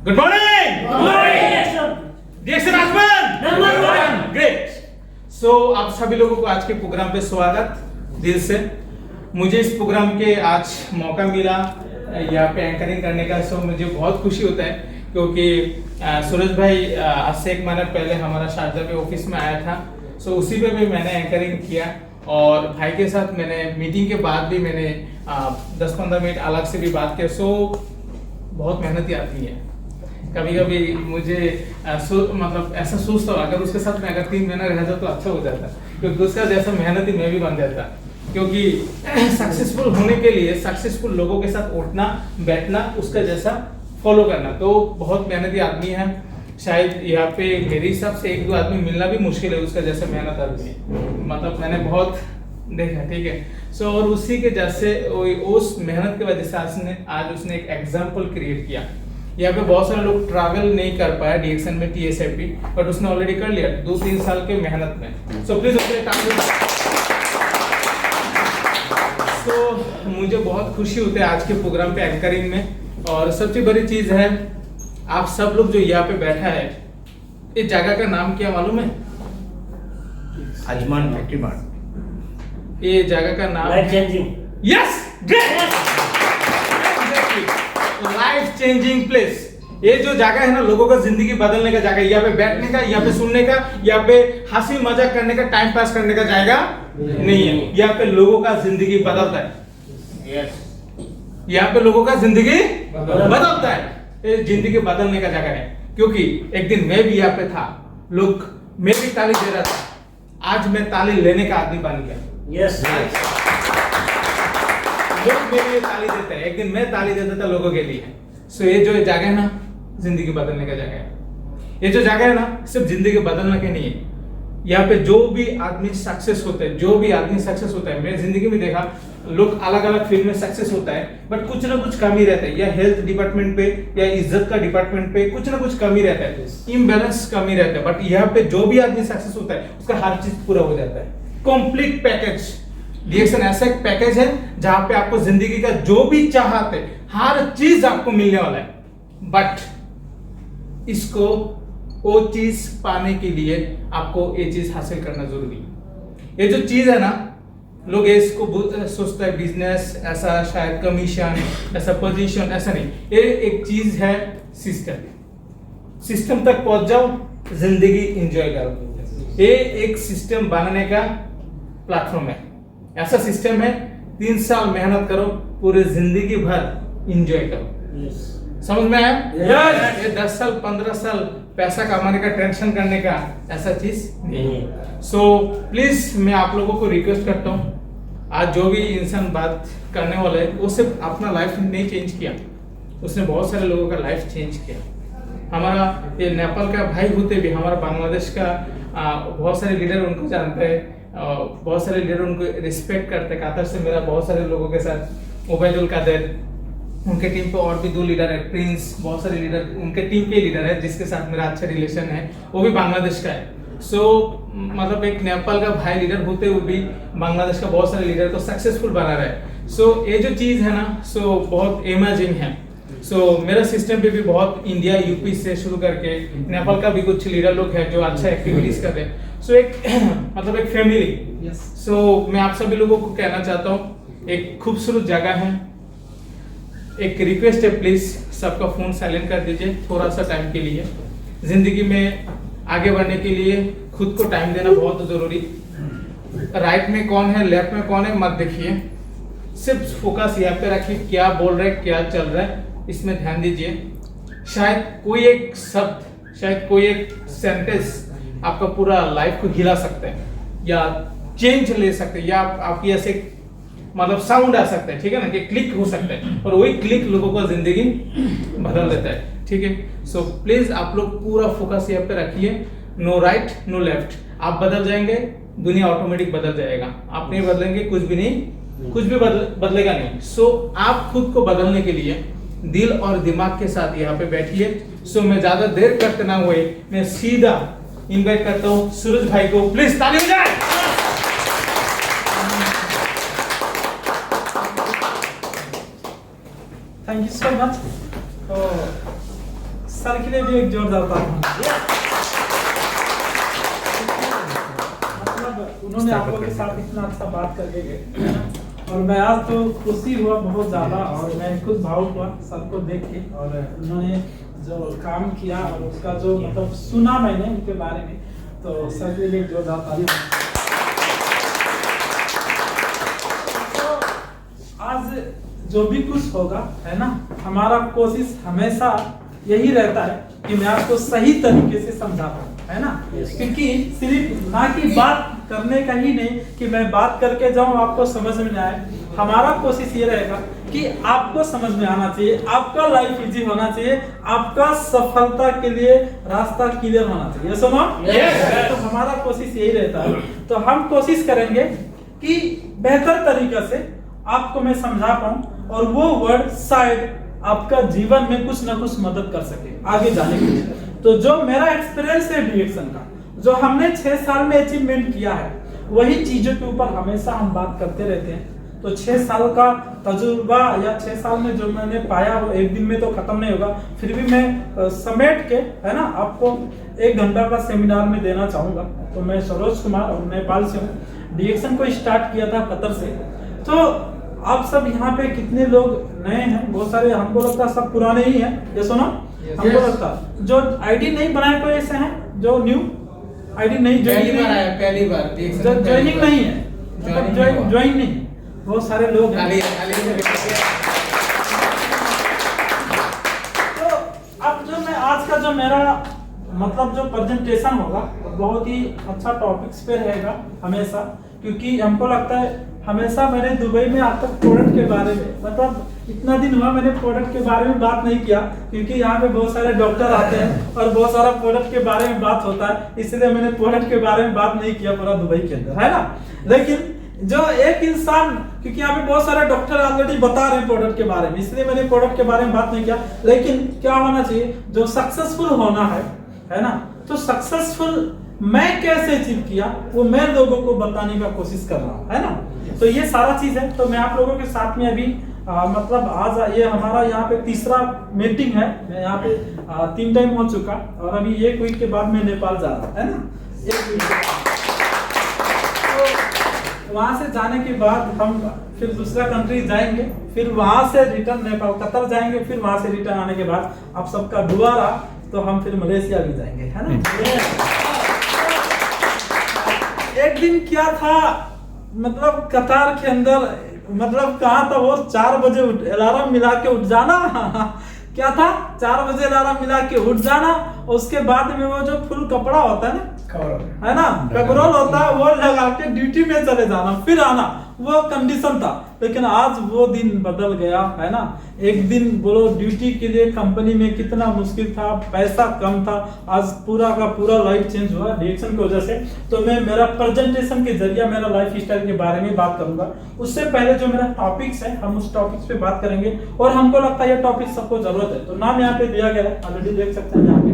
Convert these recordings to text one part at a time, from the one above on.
Good morning dear husband number 1 great. So आप सभी लोगों को आज के प्रोग्राम पे स्वागत दिल से। मुझे इस प्रोग्राम के आज मौका मिला यहाँ पे एंकरिंग करने का, सो मुझे बहुत खुशी होता है क्योंकि सूरज भाई आज से एक महीना पहले हमारा शारजा पे ऑफिस में आया था। सो उसी पे भी मैंने एंकरिंग किया और भाई के साथ मैंने मीटिंग के बाद भी मैंने 10-15 मिनट अलग से भी बात किया। सो बहुत मेहनती आदमी है। कभी कभी मुझे मतलब ऐसा सोचता हूँ अगर उसके साथ में अगर 3 महीना रह जाता तो अच्छा हो जाता, क्योंकि उसका जैसा मेहनती मैं भी बन जाता। क्योंकि सक्सेसफुल होने के लिए सक्सेसफुल लोगों के साथ उठना बैठना, उसका जैसा फॉलो करना, तो बहुत मेहनती आदमी है। शायद यहाँ पे मेरे हिसाब से 1-2 आदमी मिलना भी मुश्किल है उसका जैसा मेहनत आदमी, मतलब मैंने बहुत देखा, ठीक है। सो और उसी के जैसे उस मेहनत की वजह से आज उसने एक एग्जाम्पल क्रिएट किया। यहाँ पे बहुत सारे लोग ट्रैवल नहीं कर पाया डीएक्सन में TSIP, बट उसने ऑलरेडी कर लिया 2-3 साल के मेहनत में। सो प्लीज तो मुझे बहुत खुशी होती है आज के प्रोग्राम पे एंकरिंग में। और सबसे बड़ी चीज है आप सब लोग जो यहाँ पे बैठा है, इस जगह का नाम क्या मालूम है? आजमान फैक्ट्री मार्ट। ये जगह का नाम life changing. Yes great, life changing place. ये जो जगह है ना, लोगों का जिंदगी बदलने का जगह, यहाँ पे बैठने का, यहाँ पे सुनने का, यहाँ पे हंसी मजाक करने का, टाइम पास करने का जगह नहीं है। यहाँ पे लोगों का जिंदगी बदलता है। यहाँ पे लोगों का जिंदगी बदलता है। ये जिंदगी बदलने का जगह है, क्योंकि एक दिन मैं भी यहाँ पे था, लोग मैं भी ताली दे रहा था, आज मैं ताली लेने का आदमी बन गया। यस लोग मेरे लिए ताली देते हैं, एक दिन मैं ताली देता था लोगों के लिए। सो ये जो जगह है ना, जिंदगी बदलने का जगह है। ये जो जगह है ना, सिर्फ जिंदगी बदलने के नहीं है। यहाँ पे जो भी आदमी सक्सेस होते हैं, जो भी आदमी सक्सेस होता है, मैंने जिंदगी में देखा लोग अलग अलग फील्ड में सक्सेस होता है, बट कुछ ना कुछ कमी रहता है, या हेल्थ डिपार्टमेंट पे या इज्जत का डिपार्टमेंट पे कुछ ना कुछ कमी रहता है, इम्बैलेंस कमी रहता है। बट यहाँ पे जो भी आदमी सक्सेस होता है उसका हर चीज पूरा हो जाता है, कंप्लीट पैकेज। डीएक्सन ऐसा एक पैकेज है जहां पे आपको जिंदगी का जो भी चाहते हर चीज आपको मिलने वाला है। बट इसको वो चीज पाने के लिए आपको ये चीज हासिल करना जरूरी है। ये जो चीज है ना, लोग इसको सोचता है बिजनेस, ऐसा शायद कमीशन, ऐसा पोजीशन, ऐसा नहीं। ये एक चीज है सिस्टम। सिस्टम तक पहुंच जाओ, जिंदगी एंजॉय करो। ये एक सिस्टम बनाने का प्लेटफॉर्म है। ऐसा सिस्टम है, 3 साल मेहनत करो, पूरे जिंदगी भर एंजॉय करो। समझ में आया? Yes. ये 10 साल 15 साल पैसा कमाने का, टेंशन करने का ऐसा चीज नहीं है। सो प्लीज मैं आप लोगों को रिक्वेस्ट करता हूँ, आज जो भी इंसान बात करने वाला है वो सिर्फ अपना लाइफ नहीं चेंज किया, उसने बहुत सारे लोगों का लाइफ चेंज किया। हमारा ये नेपाल का भाई होते भी हमारा बांग्लादेश का बहुत सारे लीडर उनको जानते हैं, बहुत सारे लीडर उनको रिस्पेक्ट करते हैं। कतर से मेरा बहुत सारे लोगों के साथ उबैदुल कादिर, उनके टीम पे और भी 2 लीडर है, प्रिंस, बहुत सारे लीडर उनके टीम के लीडर है जिसके साथ मेरा अच्छा रिलेशन है, वो भी बांग्लादेश का है। सो मतलब एक नेपाल का भाई लीडर होते हुए भी बांग्लादेश का बहुत सारे लीडर को सक्सेसफुल बना रहा है। सो ये जो चीज है ना, सो बहुत इमेजिंग है। सो मेरा सिस्टम पे भी बहुत इंडिया यूपी से शुरू करके नेपाल का भी कुछ लीडर लोग हैं जो अच्छा एक्टिविटीज कर रहे हैं। सो एक मतलब एक फैमिली। सो मैं आप सभी लोगों को कहना चाहता हूँ, एक खूबसूरत जगह है। एक रिक्वेस्ट है, प्लीज सबका फोन साइलेंट कर दीजिए थोड़ा सा टाइम के लिए। जिंदगी में आगे बढ़ने के लिए खुद को टाइम देना बहुत जरूरी। राइट में कौन है, लेफ्ट में कौन है मत देखिए, सिर्फ फोकस यहाँ पे रखिए, क्या बोल रहे हैं, क्या चल रहा है, इसमें ध्यान दीजिए। शायद कोई एक शब्द, शायद कोई एक सेंटेंस आपका पूरा लाइफ को हिला सकता है, या चेंज ले सकते हैं, या आपकी ऐसे मतलब साउंड आ सकता है, ठीक है ना, कि क्लिक हो सकता है, और वही क्लिक लोगों का जिंदगी बदल देता है, ठीक है। सो प्लीज आप लोग पूरा फोकस यहाँ पे रखिए। No right no left. आप बदल जाएंगे, दुनिया ऑटोमेटिक बदल जाएगा। आप नहीं बदलेंगे, कुछ भी नहीं, कुछ भी बदलेगा नहीं। सो आप खुद को बदलने के लिए दिल और दिमाग के साथ यहाँ पे बैठिए। सो मैं ज्यादा देर करते ना हुए, मैं सीधा इनवाइट करता हूँ सूरज भाई को, प्लीज ताली हो जाए। Thank you so much. Sir के लिए भी एक जोरदार ताली। मतलब उन्होंने आप लोगों के साथ इतना अच्छा बात करके गए और मैं आज तो खुशी हुआ बहुत ज़्यादा और मैं खुद भावुक हुआ सर को देख के। और उन्होंने जो काम किया और उसका जो मतलब सुना मैंने उनके बारे में, तो सर के लिए एक जोरदार ताली। तो आज जो भी कुछ होगा है ना, हमारा कोशिश हमेशा यही रहता है कि मैं आपको सही तरीके से समझा पाऊँ, है ना। क्योंकि सिर्फ ना कि बात करने का ही नहीं कि मैं बात करके जाऊं आपको समझ में ना आए, हमारा कोशिश ये रहेगा कि आपको समझ में आना चाहिए, आपका लाइफ इजी होना चाहिए, आपका सफलता के लिए रास्ता क्लियर होना चाहिए। सुनो, तो हमारा कोशिश यही रहता है। तो हम कोशिश करेंगे कि बेहतर तरीके से आपको मैं समझा पाऊं और वो वर्ड शायद आपका जीवन में कुछ ना कुछ मदद कर सके आगे जाने के लिए। तो जो मेरा एक्सपीरियंस है डिएक्शन का, जो हमने 6 साल में अचीवमेंट किया है, वही चीजों के ऊपर हमेशा हम बात करते रहते हैं। तो 6 साल का तजुर्बा या 6 साल में जो मैंने पाया वो एक दिन में तो खत्म नहीं होगा, फिर भी मैं समेट के है ना आपको 1 घंटा का सेमिनार में देना चाहूंगा। तो मैं सरोज कुमार और नेपाल से हूँ। डिएक्शन को स्टार्ट किया था कतर से। तो आप सब यहाँ पे कितने लोग नए हैं, बहुत सारे हमको लगता है सब पुराने ही हैं, ये सुनो। हमको लगता है जो आईडी नहीं बनाए कोई ऐसे हैं जो न्यू आईडी नहीं पहली बार ज्वाइनिंग नहीं है, मतलब ज्वाइन नहीं, बहुत सारे लोग हैं। तो अब जो मैं आज का जो मेरा मतलब जो प्रेजेंटेशन होगा बहुत ही अच्छा टॉपिक्स पे रहेगा हमेशा, क्योंकि हमको लगता है हमेशा मैंने दुबई में आज तक प्रोडक्ट के बारे में, मतलब इतना दिन हुआ मैंने प्रोडक्ट के बारे में बात नहीं किया, क्योंकि यहाँ पे बहुत सारे डॉक्टर आते हैं और बहुत सारा प्रोडक्ट के बारे में बात होता है, इसलिए मैंने प्रोडक्ट के बारे में बात नहीं किया पूरा दुबई के अंदर, है ना। लेकिन जो एक इंसान, क्योंकि यहाँ पे बहुत सारे डॉक्टर ऑलरेडी बता रहे हैं प्रोडक्ट के बारे में, इसलिए मैंने प्रोडक्ट के बारे में बात नहीं किया। लेकिन क्या होना चाहिए, जो सक्सेसफुल होना है ना, तो सक्सेसफुल मैं कैसे अचीव किया वो मैं लोगों को बताने का कोशिश कर रहा हूँ, है ना। तो ये सारा चीज है। तो मैं आप लोगों के साथ में अभी मतलब आज ये हमारा यहाँ पे तीसरा मीटिंग है। मैं यहाँ पे 3 टाइम हो चुका और अभी 1 वीक के बाद मैं नेपाल जा रहा है ना। 1 वीक तो वहां से जाने के बाद हम फिर दूसरा कंट्री जाएंगे, फिर वहां से रिटर्न नेपाल कतर जाएंगे, फिर वहां से रिटर्न आने के बाद आप सबका दुआ रहा तो हम फिर मलेशिया भी जाएंगे, है ना। एक दिन क्या था, मतलब कतार के अंदर, मतलब कहा था वो 4 बजे अलार्म मिला के उठ जाना क्या था, 4 बजे अलार्म मिला के उठ जाना, उसके बाद में वो जो फुल कपड़ा होता है ना, है ना, कवरऑल होता है, वो लगा के ड्यूटी में चले जाना, फिर आना, वो कंडीशन था। लेकिन आज वो दिन बदल गया, है ना। एक दिन बोलो ड्यूटी के लिए कंपनी में कितना मुश्किल था, पैसा कम था, आज पूरा का पूरा लाइफ चेंज हुआ डिएक्शन की वजह से। तो मैं मेरा प्रेजेंटेशन के जरिए मेरा लाइफ स्टाइल के बारे में बात करूंगा। उससे पहले जो मेरा टॉपिक्स है हम उस टॉपिक्स पे बात करेंगे और हमको लगता है ये टॉपिक सबको जरूरत है। तो नाम यहाँ पे दिया गया है, ऑलरेडी देख सकते हैं यहाँ पे।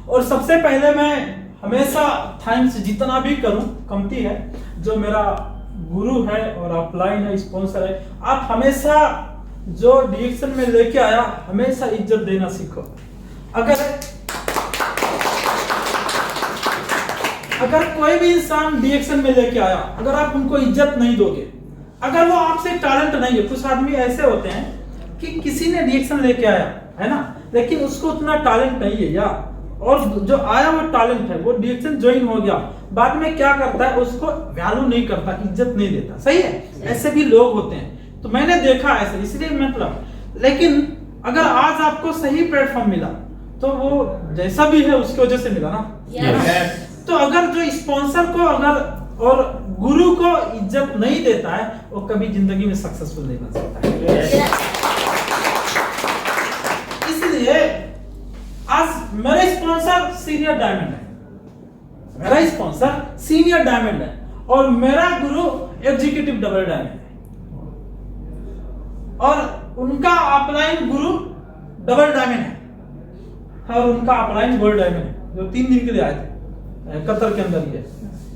और सबसे पहले मैं हमेशा थैंक्स जितना भी करूं कमती है, जो मेरा गुरु है और अपलाइन है, स्पॉन्सर है। आप हमेशा जो डिएक्शन में लेके आया हमेशा इज्जत देना सीखो। अगर कोई भी इंसान डिएक्शन में लेके आया, अगर आप उनको इज्जत नहीं दोगे, अगर वो आपसे टैलेंट नहीं है, कुछ आदमी ऐसे होते हैं कि किसी ने डिएक्शन लेके आया है ना, लेकिन उसको उतना टैलेंट नहीं है यार, और जो आया वो टैलेंट है, वो डिएक्शन ज्वाइन हो गया, बाद में क्या करता है, उसको वैल्यू नहीं करता, इज्जत नहीं देता। सही है, ऐसे भी लोग होते हैं, तो मैंने देखा ऐसे, इसलिए मतलब। लेकिन अगर आज आपको सही प्लेटफॉर्म मिला तो वो जैसा भी है उसकी वजह से मिला ना। तो अगर जो स्पॉन्सर को अगर और गुरु को इज्जत नहीं देता है, वो कभी जिंदगी में सक्सेसफुल नहीं बन सकता है। इसलिए आज मेरा स्पॉन्सर सीनियर डायमंड है, मेरा स्पॉन्सर सीनियर डायमंड है, और मेरा गुरु एग्जीक्यूटिव डबल डायमंड है, और उनका अपलाइन गुरु डबल डायमंड है, और उनका अपलाइन गोल्ड डायमंड है, जो 3 दिन के लिए आए थे कतर के अंदर, ये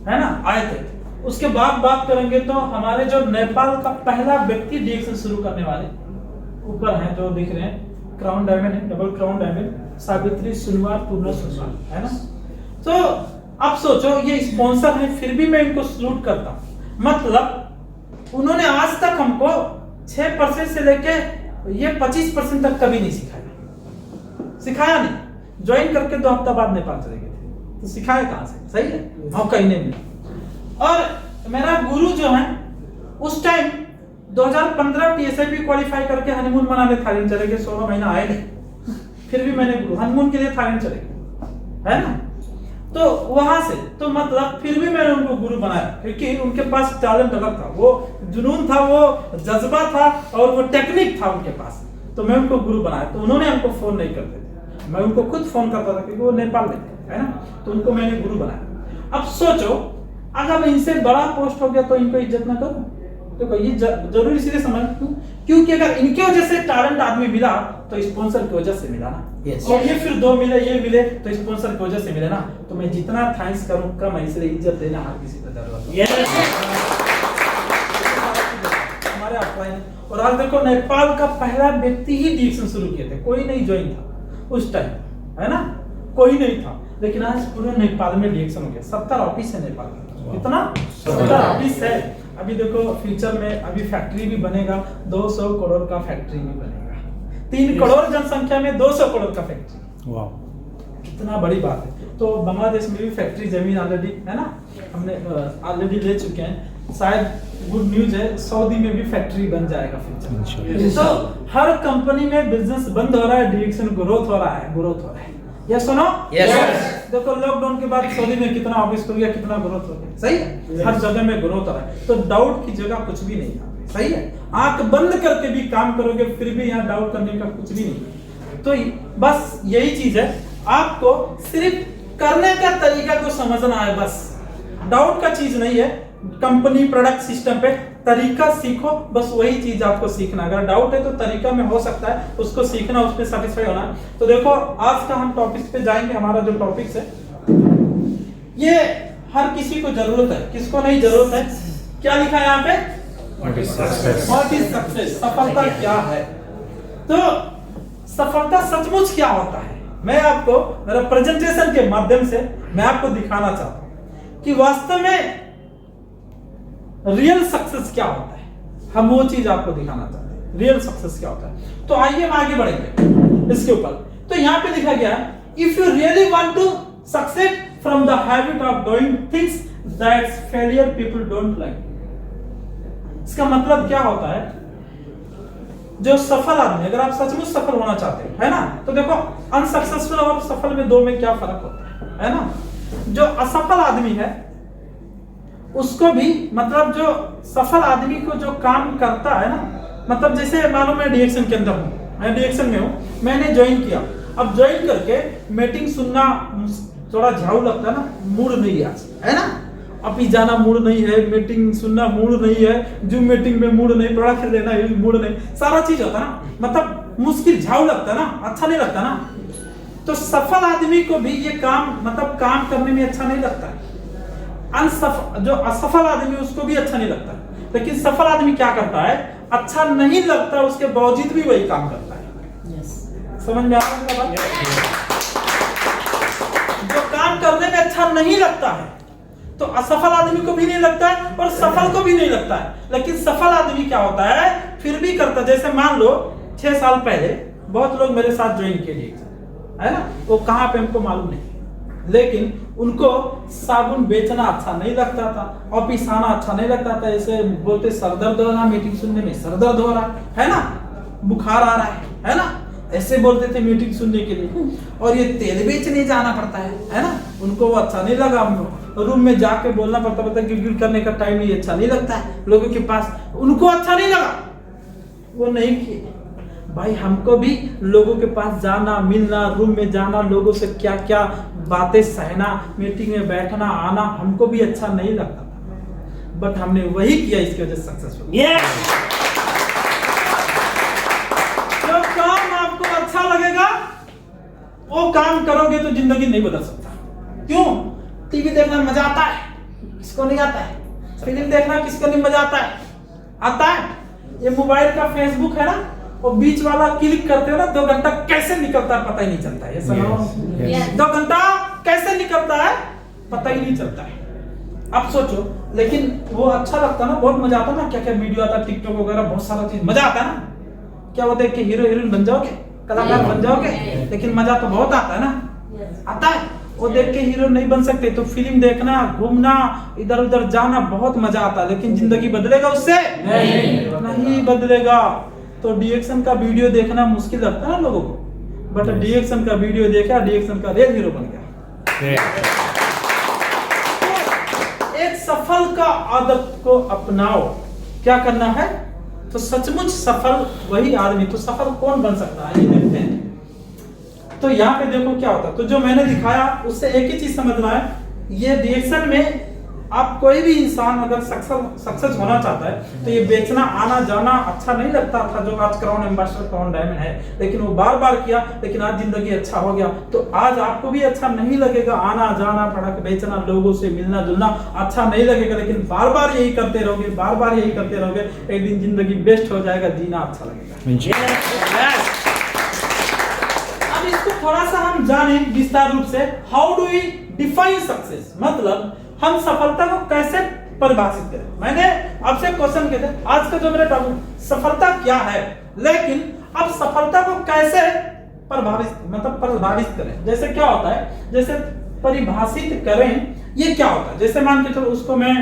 है ना, आए थे। उसके बाद बात करेंगे तो हमारे जो नेपाल का पहला व्यक्ति डिएक्शन शुरू करने वाले ऊपर हैं जो दिख रहे हैं, क्राउन डायमंड है, double crown diamond, Savitri Sunuwar पूर्ण सुनवार, है ना। तो अब सोचो ये स्पॉन्सर है फिर भी मैं इनको सलूट करता हूं। मतलब उन्होंने आज तक हमको 6% से लेके ये 25% तक कभी नहीं सिखाया नहीं। ज्वाइन करके 2 हफ्ता बाद नेपाल चले गए थे, तो सिखाया कहां से? सही है, मौका ही नहीं मिला। और मेरा गुरु जो है उस टाइम 2015 TSIP क्वालिफाई करके हनीमून मनाने थाईलैंड चले गए, 16 महीना आए नहीं, फिर भी मैंने गुरु हनीमून के लिए थाईलैंड चले गए, है ना। तो वहां से तो मतलब फिर भी मैंने उनको गुरु बनाया, क्योंकि उनके पास टैलेंट अलग था, वो जुनून था, वो जज्बा था और वो टेक्निक था उनके पास, तो मैं उनको गुरु बनाया। तो उन्होंने हमको फोन नहीं करते थे, मैं उनको खुद फोन करता था, क्योंकि वो नेपाल में थे, है ना। तो उनको मैंने गुरु बनाया। अब सोचो अगर इनसे बड़ा पोस्ट हो गया तो इनको इज्जत ना करूं? देखो ये जरूरी इसलिए समझ क्योंकि अगर इनके वजह से टैलेंट आदमी मिला तो स्पॉन्सर की वजह से मिला ना। Yes. और ये फिर 2 मिले, ये मिले तो स्पॉन्सर की वजह से मिले ना। तो मैं जितना थैंक्स करूं कम है, इसलिए इज्जत देना हर किसी को जरूरत है। हमारे ऑफलाइन। और आज देखो नेपाल का पहला व्यक्ति ही डिएक्शन शुरू किए थे, कोई नहीं ज्वाइन था उस टाइम, है ना, कोई नहीं था। लेकिन आज पूरे नेपाल में डिएक्शन हो गया। 70 ऑफिस है नेपाल में, कितना 70 ऑफिस है। अभी देखो फ्यूचर में अभी फैक्ट्री भी बनेगा, 200 करोड़ का फैक्ट्री भी बनेगा, 3 करोड़ जनसंख्या में 200 करोड़ का फैक्ट्री। वाह, कितना बड़ी बात है। तो बांग्लादेश में भी फैक्ट्री जमीन ऑलरेडी है ना, हमने ऑलरेडी ले चुके हैं। शायद गुड न्यूज है, सऊदी में भी फैक्ट्री बन जाएगा फ्यूचर। तो हर कंपनी में बिजनेस बंद हो रहा है, डायरेक्शन ग्रोथ हो रहा है, ग्रोथ हो रहा है। यस सुनो, देखो लॉकडाउन के बाद सऊदी में कितना ऑफिस खुल गया, कितना ग्रोथ हो गया, सही है। हर जगह में ग्रोथ हो रहा है, तो डाउट की जगह कुछ भी नहीं है, सही है। आंख बंद करके भी काम करोगे फिर भी यहाँ डाउट करने का कुछ भी नहीं। तो बस यही चीज है, आपको सिर्फ करने का तरीका को समझना है, बस डाउट का चीज नहीं है। कंपनी प्रोडक्ट सिस्टम पे तरीका सीखो, बस वही चीज आपको सीखना। अगर डाउट है तो तरीका में हो सकता है, उसको सीखना, उस पर सेटिस्फाई होना। तो देखो आज का हम टॉपिक पे जाएंगे। हमारा जो टॉपिक है ये हर किसी को जरूरत है, किसको नहीं जरूरत है? क्या लिखा है यहाँ पे? व्हाट इज सक्सेस, सफलता क्या है। तो सफलता सचमुच क्या होता है, मैं आपको मेरा प्रेजेंटेशन के माध्यम से मैं आपको दिखाना चाहता हूं कि वास्तव में रियल सक्सेस क्या होता है। हम वो चीज आपको दिखाना चाहते हैं, रियल सक्सेस क्या होता है। तो आइए हम आगे बढ़ेंगे इसके ऊपर। तो यहाँ पे लिखा गया है, if you really want to succeed from the habit of doing things that's failure people don't like. इसका मतलब क्या होता है, जो सफल आदमी, अगर आप सचमुच सफल होना चाहते हैं, है ना, तो देखो अनसक्सेसफुल और सफल में 2 में क्या फर्क होता है ना। जो असफल आदमी है उसको भी, मतलब जो सफल आदमी को जो काम करता है ना, मतलब जैसे मानो मैं डायरेक्शन के अंदर हूँ, मैं डायरेक्शन में हूँ, मैंने ज्वाइन किया। अब ज्वाइन करके मीटिंग सुनना थोड़ा झाड़ू लगता है ना, मूड नहीं है आज, है ना, अभी जाना मूड नहीं है, मीटिंग सुनना मूड नहीं है, जूम मीटिंग में मूड नहीं, प्रोडक्ट लेना मूड नहीं, सारा चीज होता है ना, मतलब मुश्किल, झाड़ू लगता है ना, अच्छा नहीं लगता ना। तो सफल आदमी को भी ये काम, मतलब काम करने में अच्छा नहीं लगता है। जो असफल आदमी उसको भी अच्छा नहीं लगता, लेकिन सफल आदमी क्या करता है, अच्छा नहीं लगता उसके बावजूद भी वही काम करता है। समझ में आ रहा है बात? जो काम करने में अच्छा नहीं लगता है तो असफल आदमी को भी नहीं लगता है और सफल को भी नहीं लगता है। लेकिन सफल आदमी क्या होता है, फिर भी करता है। जैसे मान लो 6 साल पहले बहुत लोग मेरे साथ ज्वाइन किए, है ना, वो कहाँ पे हमको मालूम नहीं, लेकिन उनको साबुन बेचना अच्छा नहीं लगता था, ऑफिस आना अच्छा नहीं लगता था। ऐसे बोलते सर दर्द हो रहा, मीटिंग सुनने में सर दर्द हो रहा है ना, बुखार आ रहा है ना, ऐसे बोलते थे मीटिंग सुनने के लिए। और ये तेल बेचने जाना पड़ता है ना, उनको वो अच्छा नहीं लगा। रूम में जाके बोलना पड़ता, गिलगिल करने का टाइम नहीं, अच्छा नहीं लगता है लोगों के पास, उनको अच्छा नहीं लगा, वो नहीं किए। भाई हमको भी लोगों के पास जाना, मिलना, रूम में जाना, लोगों से क्या क्या बातें सहना, मीटिंग में बैठना आना, हमको भी अच्छा नहीं लगता था, बट हमने वही किया, इसकी वजह से सक्सेसफुल। जो काम आपको अच्छा लगेगा वो काम करोगे तो जिंदगी नहीं बदल सकता। क्यों? टीवी देखना मजा आता है, किसको नहीं आता है? फिल्म देखना किसको नहीं मजा आता है? आता है। ये मोबाइल का फेसबुक है ना, वो बीच वाला क्लिक करते हो ना, 2 घंटा कैसे निकलता है पता ही नहीं चलता है। ये सुनो, Yes. 2 घंटा कैसे निकलता है पता ही नहीं चलता है। अब सोचो, लेकिन वो अच्छा लगता ना, बहुत मजा आता ना, क्या क्या वीडियो आता है टिकटॉक वगैरह, बहुत सारा चीज मजा आता है ना। क्या वो देख के हीरो हीरोइन बन जाओगे, कलाकार बन जाओगे, लेकिन मजा तो बहुत आता है ना, आता है। वो देख के हीरो नहीं बन सकते तो फिल्म देखना, घूमना, इधर उधर जाना बहुत मजा आता है, लेकिन जिंदगी बदलेगा उससे? नहीं बदलेगा। तो डीएक्शन का वीडियो देखना मुश्किल लगता है ना लोगों को, बट डीएक्शन का वीडियो देखा, डीएक्शन का रियल हीरो बन गया। एक सफल का आदत को अपनाओ। क्या करना है? तो सचमुच सफल वही आदमी, तो सफल कौन बन सकता है ये देखते हैं। तो यहाँ पे देखो क्या होता है, तो जो मैंने दिखाया उससे एक ही चीज समझना है, ये रिएक्शन में आप कोई भी इंसान अगर सक्सेस होना चाहता है तो ये बेचना आना जाना अच्छा नहीं लगता था, जो आज क्राउन एम्बेसडर क्राउन डायमंड है, लेकिन वो बार बार किया, लेकिन आज जिंदगी अच्छा हो गया। तो आज आपको भी अच्छा नहीं लगेगा, आना जाना प्रोडक्ट बेचना, लोगों से मिलना जुलना अच्छा नहीं लगेगा, लेकिन बार बार यही करते रहोगे, बार बार यही करते रहोगे, एक दिन जिंदगी बेस्ट हो जाएगा, जीना अच्छा लगेगा। अब इसको थोड़ा सा हम जाने विस्तार रूप से, how do we define success, मतलब हम सफलता को कैसे परिभाषित करें। मैंने आपसे क्वेश्चन किया था, आज का जो मेरा टॉपिक सफलता क्या है, लेकिन अब सफलता को कैसे परिभाषित करें। जैसे क्या होता है, जैसे परिभाषित करें, ये क्या होता है, जैसे मान के चलो उसको मैं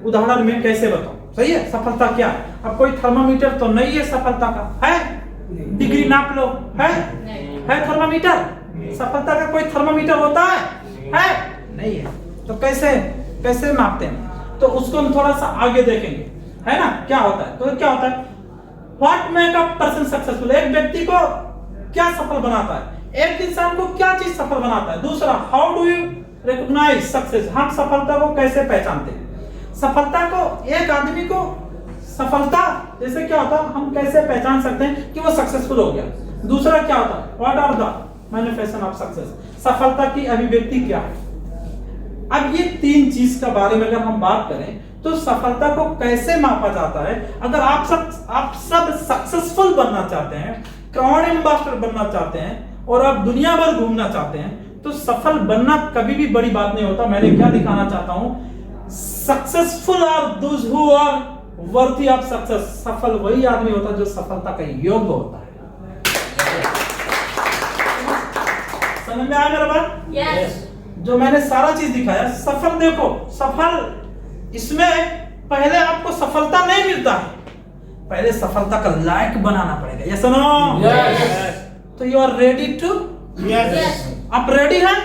उदाहरण में कैसे बताऊं, सही है। सफलता क्या है? अब कोई थर्मामीटर तो नहीं है सफलता का, है? डिग्री नाप लो, है थर्मामीटर? सफलता का कोई थर्मामीटर होता है? नहीं है। तो कैसे मापते हैं? तो उसको हम थोड़ा सा आगे देखेंगे, है ना। क्या होता है, तो क्या होता है, what make a person successful, एक व्यक्ति को क्या सफल बनाता है, एक इंसान को क्या चीज सफल बनाता है। दूसरा, how do you recognise success, हम सफलता को कैसे पहचानते हैं। सफलता को, एक आदमी को सफलता जैसे क्या होता है, हम कैसे पहचान सकते हैं कि वो सक्सेसफुल हो गया। दूसरा क्या होता है, what are the manifestation of success, सफलता की अभिव्यक्ति क्या है। अब ये 3 चीज का बारे में अगर हम बात करें तो सफलता को कैसे मापा जाता है। अगर आप सब सक्सेसफुल बनना चाहते हैं, क्राउन एम्बेसडर बनना चाहते हैं और आप दुनिया भर घूमना चाहते हैं, तो सफल बनना कभी भी बड़ी बात नहीं होता। मैंने क्या दिखाना चाहता हूं, successful are those who are worthy of success, सफल वही आदमी होता है जो सफलता का योग्य होता है। समझ में आया मेरा बात? Yes. जो मैंने सारा चीज दिखाया, सफल देखो, सफल इसमें पहले आपको सफलता नहीं मिलता है, पहले सफलता का लायक बनाना पड़ेगा। ये सुनो, तो यू आर रेडी टू, आप रेडी हैं?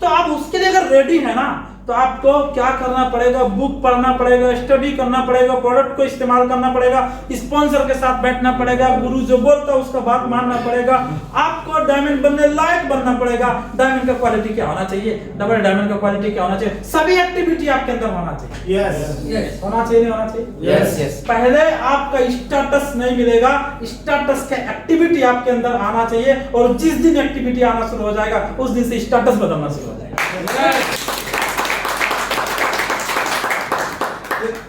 तो आप उसके लिए अगर रेडी है ना, तो आपको क्या करना पड़ेगा, बुक पढ़ना पड़ेगा, स्टडी करना पड़ेगा, प्रोडक्ट को इस्तेमाल करना पड़ेगा, स्पॉन्सर के साथ बैठना पड़ेगा, गुरु जो बोलता है उसका बात मानना पड़ेगा, आपको डायमंड बनने लायक बनना पड़ेगा। डायमंड का क्वालिटी क्या होना चाहिए, डबल डायमंड का क्वालिटी क्या होना चाहिए, सभी एक्टिविटी आपके अंदर होना चाहिए। होना चाहिए, नहीं होना चाहिए? पहले आपका स्टेटस नहीं मिलेगा, स्टेटस का एक्टिविटी आपके अंदर आना चाहिए, और जिस दिन एक्टिविटी आना शुरू हो जाएगा उस दिन से स्टेटस बदलना शुरू हो जाएगा।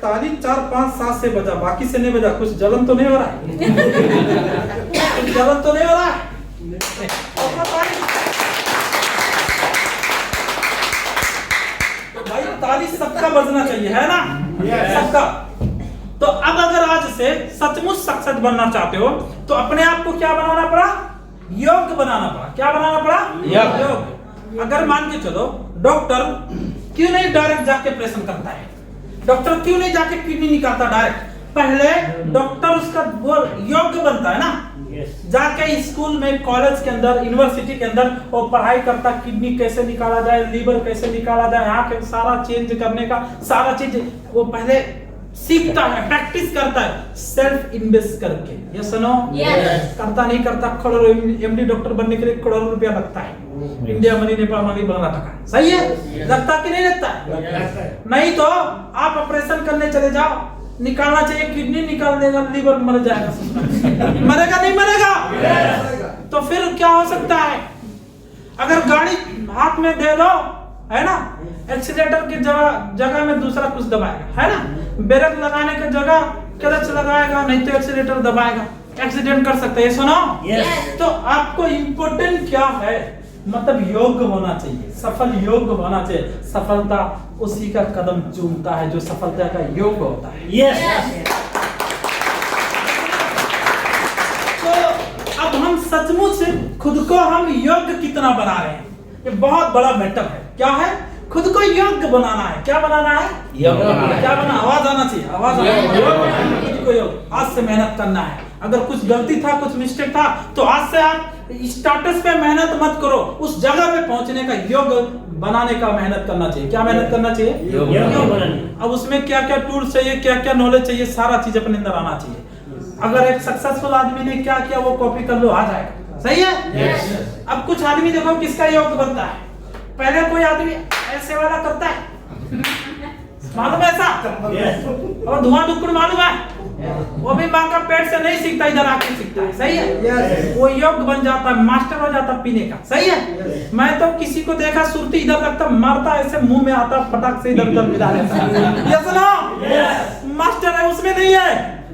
ताली 4 5 7 से बजा, बाकी से नहीं बजा। कुछ जलन तो नहीं हो रहा है? कुछ जलन तो नहीं हो रहा है? तो भाई ताली सबका बजना चाहिए, है ना? सबका। तो अब अगर आज से सचमुच सक्सेस बनना चाहते हो तो अपने आप को क्या बनाना पड़ा, योग्य बनाना पड़ा। क्या बनाना पड़ा, योग्य। अगर मान के चलो डॉक्टर क्यों नहीं डायरेक्ट जाके ऑपरेशन करता है, डॉक्टर क्यों नहीं जाके किडनी निकालता डायरेक्ट, पहले डॉक्टर उसका योग्य बनता है ना, जाके स्कूल में, कॉलेज के अंदर, यूनिवर्सिटी के अंदर वो पढ़ाई करता, किडनी कैसे निकाला जाए, लीवर कैसे निकाला जाए, आंख सारा चेंज करने का सारा चीज वो पहले सीखता है, प्रैक्टिस करता है, सेल्फ इन्वेस्ट करके। ये सुनो, करता नहीं करता, करोड़ों एमडी डॉक्टर बनने के लिए करोड़ों रुपया लगता है, India money, Nepal money, Karnataka, सही है? लगता कि नहीं लगता? नहीं तो आप ऑपरेशन करने चले जाओ, निकालना चाहिए, किडनी निकाल देगा, लीवर मर जाएगा। मरेगा नहीं मरेगा? तो फिर क्या हो सकता है, अगर गाड़ी हाथ में दे दो, है ना, एक्सीलेटर की जगह में दूसरा कुछ दबाएगा, है ना, ब्रेक लगाने की जगह क्लच लगाएगा, नहीं तो एक्सीलेटर दबाएगा, एक्सीडेंट कर सकता है, सुनो। Yes. तो आपको इम्पोर्टेंट क्या है, मतलब योग्य होना चाहिए, सफल योग्य होना चाहिए। सफलता उसी का कदम चूमता है जो सफलता का योग्य होता है। Yes. तो अब हम सचमुच खुद को हम योग्य कितना बना रहे हैं, ये बहुत बड़ा मैटर है। क्या है? खुद को योग्य बनाना है। क्या बनाना है? योग्य बनाना है। क्या बना? आवाज आना चाहिए, आवाज आना चाहिए। खुद को योग्य, आज से मेहनत करना है। अगर कुछ गलती था, कुछ मिस्टेक था, तो आज से आप स्टेटस पे मेहनत मत करो, उस जगह पे पहुंचने का योग्य बनाने का मेहनत करना चाहिए। क्या मेहनत करना चाहिए? योग्य बनाने। अब उसमें क्या क्या टूल्स चाहिए, क्या क्या नॉलेज चाहिए, सारा चीज अपने अंदर आना चाहिए। अगर एक सक्सेसफुल आदमी ने क्या किया वो कॉपी कर लो, आ जाएगा। सही है? Yes. अब कुछ आदमी देखो किसका योग्य बनता है। पहले कोई आदमी ऐसे वाला करता है, मालूम है ऐसा? Yes. और धुआं धुक्कड़ मालूम है, वो भी माँ का पेट से नहीं सीखता, इधर आके सीखता है। सही है? Yes. वो योग्य बन जाता है, मास्टर हो जाता पीने का। सही है? मैं तो किसी को देखा सुरती इधर रखता, मारता ऐसे मुंह में आता, फटाक से इधर उधर मिला लेता है। ये सुनो, मास्टर है, उसमें नहीं है।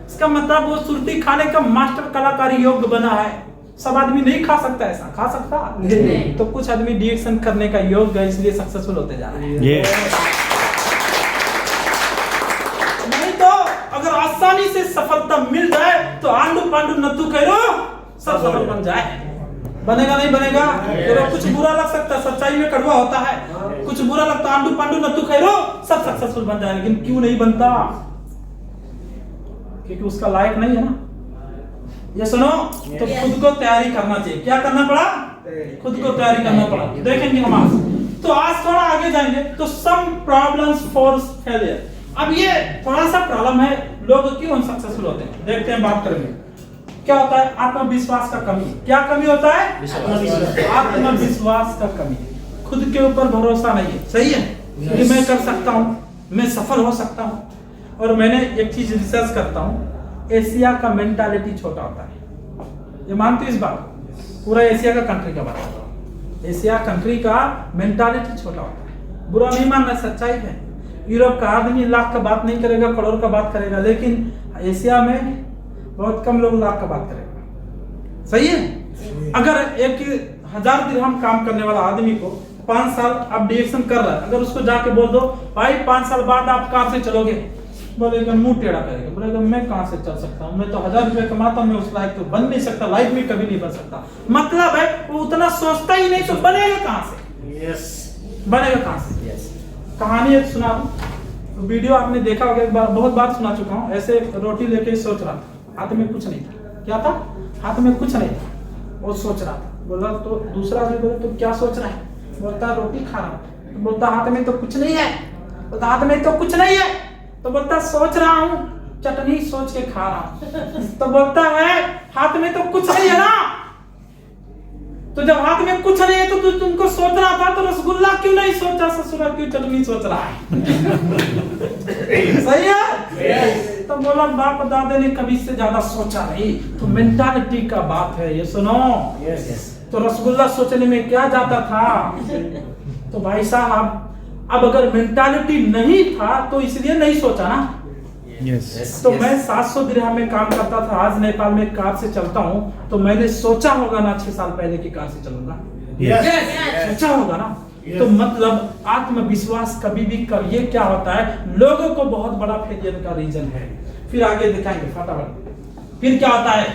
इसका मतलब वो सुरती खाने का मास्टर कलाकारी योग्य बना है। सब आदमी नहीं खा सकता, ऐसा खा सकता नहीं। तो कुछ आदमी डिएक्शन करने का योग्य है, इसलिए सक्सेसफुल होते जा रहे हैं। नहीं तो अगर आसानी से सफलता मिल जाए तो आंडू पांडू नत्थु करो सब सफल बन जाए। बनेगा नहीं बनेगा? चलो कुछ बुरा लग सकता है, सच्चाई में कड़वा होता है। कुछ बुरा लगता, आंडू पांडू नत्थु करो सब सक्सेसफुल बन जाए। लेकिन क्यों नहीं बनता? क्योंकि उसका लायक नहीं है ना। ये सुनो, तो खुद को तैयारी करना चाहिए। क्या करना पड़ा? खुद को तैयारी करना पड़ा। देखेंगे हम आज। तो आज थोड़ा आगे जाएंगे तो सम प्रॉब्लम्स फॉर फेलियर। अब ये थोड़ा सा प्रॉब्लम है, लोग क्यों सक्सेसफुल होते हैं, देखते हैं, बात करेंगे। क्या होता है? आत्मविश्वास का कमी। क्या कमी होता है? आत्मविश्वास का कमी। खुद के ऊपर भरोसा नहीं है। सही है कि मैं कर सकता हूँ, मैं सफल हो सकता हूँ। और मैंने एक चीज रिसर्च करता हूँ, एशिया का मेंटालिटी छोटा होता है। ये मानते हो इस बात? पूरा एशिया का कंट्री का बात कर रहा हूँ। एशिया कंट्री का मेंटालिटी छोटा होता है। बुरा नहीं मानना, सच्चाई है। यूरोप का आदमी लाख का बात नहीं करेगा, करोड़ का बात करेगा, लेकिन एशिया में बहुत कम लोग लाख का बात करेगा। सही है? अगर 1000 दिरहम काम करने वाला आदमी को 5 साल अब डिएक्शन कर रहा है, अगर उसको जाके बोल दो भाई 5 साल बाद आप कहां से चलोगे, बोलेगा, मुंह टेढ़ा करेगा, बोलेगा मैं कहां से चल सकता हूं, मैं तो 1000 रुपए कमाता हूं, मैं उस लायक तो बन नहीं सकता, लाइफ में कभी नहीं बन सकता। मतलब है वो उतना सोचता ही नहीं, तो बनेगा कहां से? Yes. बनेगा कहां से? Yes. कहानी एक सुना दूं, वीडियो आपने देखा होगा, एक बार, बहुत बार सुना चुका हूं। ऐसे रोटी लेके सोच रहा था, हाथ में कुछ नहीं था। क्या था? हाथ में कुछ नहीं था, वो सोच रहा था। बोला तो दूसरा आदमी बोला तो क्या सोच रहा है? बोलता रोटी खा रहा हूं। तो बोलता हाथ में तो कुछ नहीं है। बोलता हाथ में तो कुछ नहीं है। तो बोलता सोच रहा हूं, चटनी सोच के खा रहा हूं। तो बोलता है हाथ में तो कुछ नहीं है ना। तो जब हाथ में कुछ नहीं है तो तुमको सोच रहा था, तो रसगुल्ला क्यों नहीं सोचा, ससुरा क्यों चटनी सोच रहा है? सही है? Yes. तो बोला बाप दादे ने कभी इससे ज्यादा सोचा नहीं। तो मेंटालिटी का बात है ये, सुनो। Yes. तो रसगुल्ला सोचने में क्या जाता था? तो भाई साहब अब अगर मेंटालिटी नहीं था तो इसलिए नहीं सोचा ना। Yes. तो मैं 700 दिरहम में काम करता था, आज नेपाल में कार से चलता हूँ, तो मैंने सोचा होगा ना 6 साल पहले की कार से चलूंगा। Yes. सोचा होगा ना। Yes. तो मतलब आत्मविश्वास कभी भी ये क्या होता है, लोगों को बहुत बड़ा फेलियर का रीजन है। फिर आगे दिखाएंगे फटाफट। फिर क्या होता है?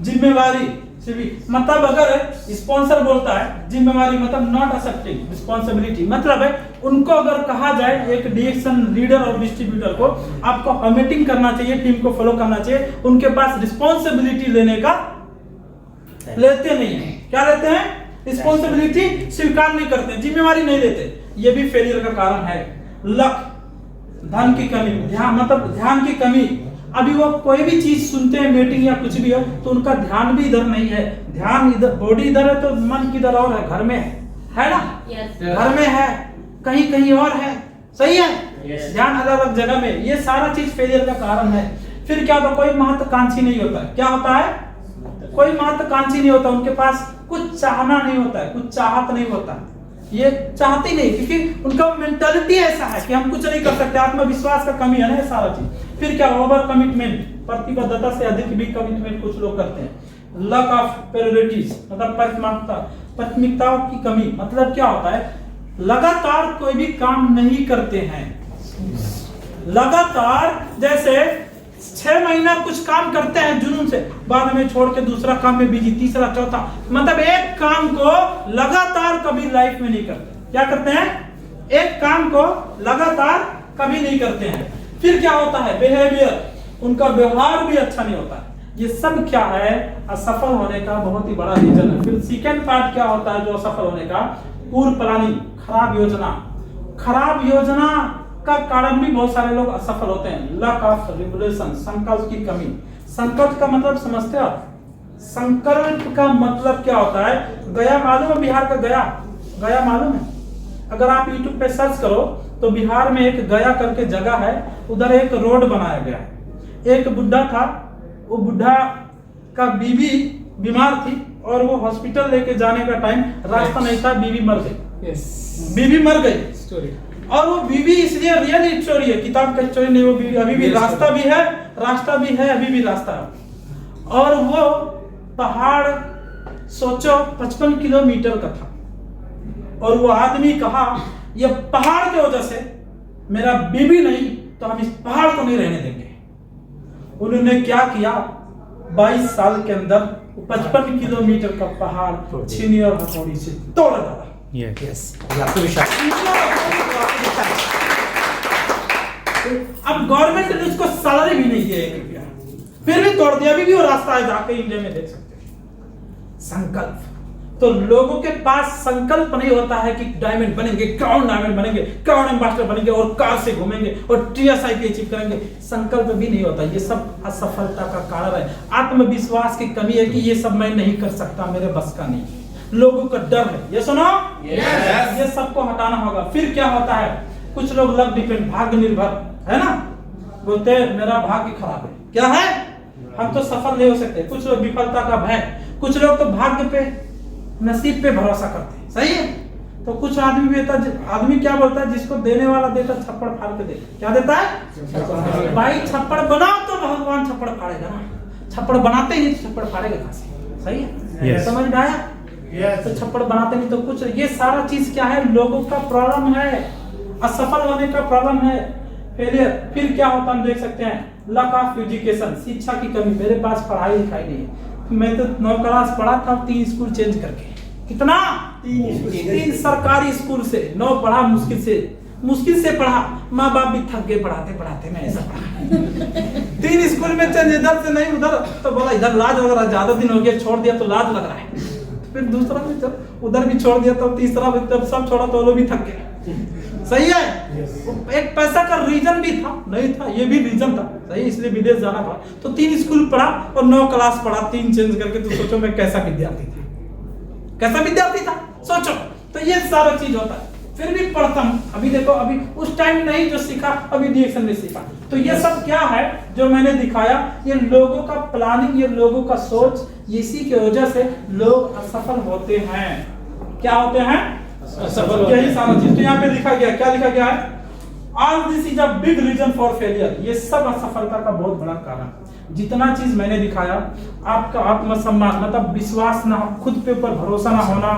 जिम्मेवारी से भी, मतलब अगर स्पॉन्सर बोलता है जिम्मेवारी, मतलब नॉट एक्सेप्टिंग रिस्पॉन्सिबिलिटी, मतलब है उनको अगर कहा जाए एक डिएक्शन लीडर और डिस्ट्रीब्यूटर को, आपको मीटिंग करना चाहिए, टीम को फॉलो करना चाहिए, उनके पास रिस्पॉन्सिबिलिटी लेने का लेते नहीं है। क्या लेते हैं? रिस्पॉन्सिबिलिटी स्वीकार नहीं करते, जिम्मेवारी नहीं लेते। ये भी फेलियर का कारण है। लक, धन की कमी, ध्यान, मतलब ध्यान की कमी। अभी वो कोई भी चीज सुनते हैं, मीटिंग या कुछ भी हो, तो उनका ध्यान भी इधर नहीं है। ध्यान इधर, बॉडी इधर है तो मन किधर और है, घर में है ना? घर में है, कहीं कहीं और है। सही है? ध्यान अलग अलग जगह में। ये सारा चीज फेलियर का कारण है। फिर क्या होता? कोई महत्वाकांक्षी नहीं होता है। क्या होता है? कोई महत्वाकांक्षी नहीं होता, उनके पास कुछ चाहना नहीं होता है, कुछ चाहत नहीं होता। ये चाहते नहीं, क्योंकि उनका मेंटालिटी ऐसा है कि हम कुछ नहीं कर सकते। आत्मविश्वास का कमी है ना, ये सारा चीज। फिर क्या, ओवर कमिटमेंट, प्रतिबद्धता से अधिक भी कमिटमेंट कुछ लोग करते हैं। लैक ऑफ प्रायोरिटीज, मतलब प्राथमिकताओं की कमी, मतलब क्या होता है, लगातार कोई भी काम नहीं करते हैं। लगातार जैसे 6 महीना कुछ काम करते हैं जुनून से, बाद में छोड़ के दूसरा काम में बिजी, तीसरा चौथा, मतलब एक काम को लगातार कभी लाइफ में नहीं करते। क्या करते हैं, एक काम को लगातार कभी नहीं करते हैं। फिर क्या होता है, बिहेवियर, उनका व्यवहार भी अच्छा नहीं होता है। ये सब क्या है, असफल होने का बहुत ही बड़ा रीजन है। फिर सेकंड पार्ट क्या होता है जो असफल होने का, पूर्व प्लानिंग, खराब योजना। खराब योजना का कारण भी बहुत सारे लोग असफल होते हैं। लैक ऑफ रेगुलेशन, संकल्प की कमी। संकल्प का मतलब समझते हो आप? संकल्प का मतलब क्या होता है, गया मालूम है, बिहार का गया, गया मालूम है? अगर आप YouTube पे सर्च करो तो बिहार में एक गया करके जगह है, उधर एक रोड बनाया गया है। एक बुढ़ा था, वो बुढ़ा का बीवी बीमार थी और वो हॉस्पिटल लेके जाने का टाइम रास्ता नहीं था, बीवी मर गई। यस, बीवी मर गई स्टोरी। और वो बीवी इसलिए रियल स्टोरी है, किताब का स्टोरी नहीं, वो बीवी अभी भी, रास्ता भी है, रास्ता भी है, अभी भी रास्ता है। और वो पहाड़ सोचो 55 किलोमीटर का था, और वो आदमी कहा ये पहाड़ की वजह से मेरा बीवी नहीं तो हम इस पहाड़ को नहीं रहने देंगे। उन्होंने क्या किया, 22 साल के अंदर 55 किलोमीटर का पहाड़ छीनी और हथौड़ी से तोड़ डाला। यस, आपको विश्वास। अब गवर्नमेंट ने उसको सैलरी भी नहीं दिया 1 रुपया, फिर भी तोड़ दिया। अभी भी वो रास्ता है, जाके इंडिया में देख सकते हैं। संकल्प, तो लोगों के पास संकल्प नहीं होता है कि डायमंड बनेंगे, क्राउन डायमंड बनेंगे, क्राउन एम्बेसडर बनेंगे और कार से घूमेंगे और TSI की अचीव करेंगे। संकल्प भी नहीं होता। ये सब असफलता का कारण है। आत्मविश्वास की कमी है कि ये सब मैं नहीं कर सकता, मेरे बस का नहीं। लोगों का डर है, ये सुनो, ये सबको हटाना होगा। फिर क्या होता है, कुछ लोग लक डिपेंड, भाग्य निर्भर, है ना, बोलते हैं मेरा भाग्य खराब है। क्या है, हम तो सफल नहीं हो सकते। कुछ लोग विफलता का भय, कुछ लोग तो भाग्य पे, नसीब पे भरोसा करते हैं। सही है। तो कुछ आदमी क्या बोलता है, जिसको देने वाला देता छप्पड़ फाड़ के दे। क्या देता है भाई, छप्पड़ बनाओ तो भगवान छप्पड़ फाड़ेगा ना, छप्पड़ बनाते ही छप्पड़ फाड़ेगा कहां से। सही है, yes. समझ में आया? तो छप्पड़ बनाते नहीं तो कुछ, ये सारा चीज क्या है, लोगों का प्रॉब्लम है, असफल होने का प्रॉब्लम है, फेलियर। फिर क्या होता हम देख सकते हैं, लैक ऑफ एजुकेशन, शिक्षा की कमी। मेरे पास पढ़ाई लिखाई नहीं है, मैं तो 9 क्लास पढ़ा था, 3 स्कूल चेंज करके। कितना? 3 सरकारी स्कूल से 9 पढ़ा, मुश्किल से पढ़ा। माँ बाप भी थक गए पढ़ाते पढ़ाते, मैं ऐसा पढ़ा 3 स्कूल में चेंज, इधर से नहीं उधर, तो बोला इधर लाज लग रहा है, ज्यादा दिन हो गया छोड़ दिया तो लाज लग रहा है। फिर दूसरा भी जब उधर भी छोड़ दिया, तो तीसरा भी जब सब छोड़ा तो वो भी थक गए। सही है। एक पैसा का रीजन भी था, नहीं था, ये भी रीजन था। सही, इसलिए विदेश जाना पड़ा। तो 3 स्कूल पढ़ा और 9 क्लास पढ़ा, 3 चेंज करके। तो सोचो मैं कैसा विद्यार्थी था, कैसा विद्यार्थी था, सोचो। तो ये सारा चीज होता है। फिर भी पढ़ता हूं, अभी देखो, अभी उस टाइम नहीं जो सीखा, अभी रिएक्शन में सीखा। तो ये सब क्या है जो मैंने दिखाया, ये लोगों का प्लानिंग, ये लोगों का सोच, इसी की वजह से लोग असफल होते हैं। क्या होते हैं? असफल। यही सारा चीज तो यहाँ पे लिखा गया। क्या लिखा गया है? All this is a big reason for failure। ये सब असफलता का बहुत बड़ा कारण। जितना चीज मैंने दिखाया, आपका आत्मसम्मान, मतलब विश्वास ना, खुद पे ऊपर भरोसा ना होना,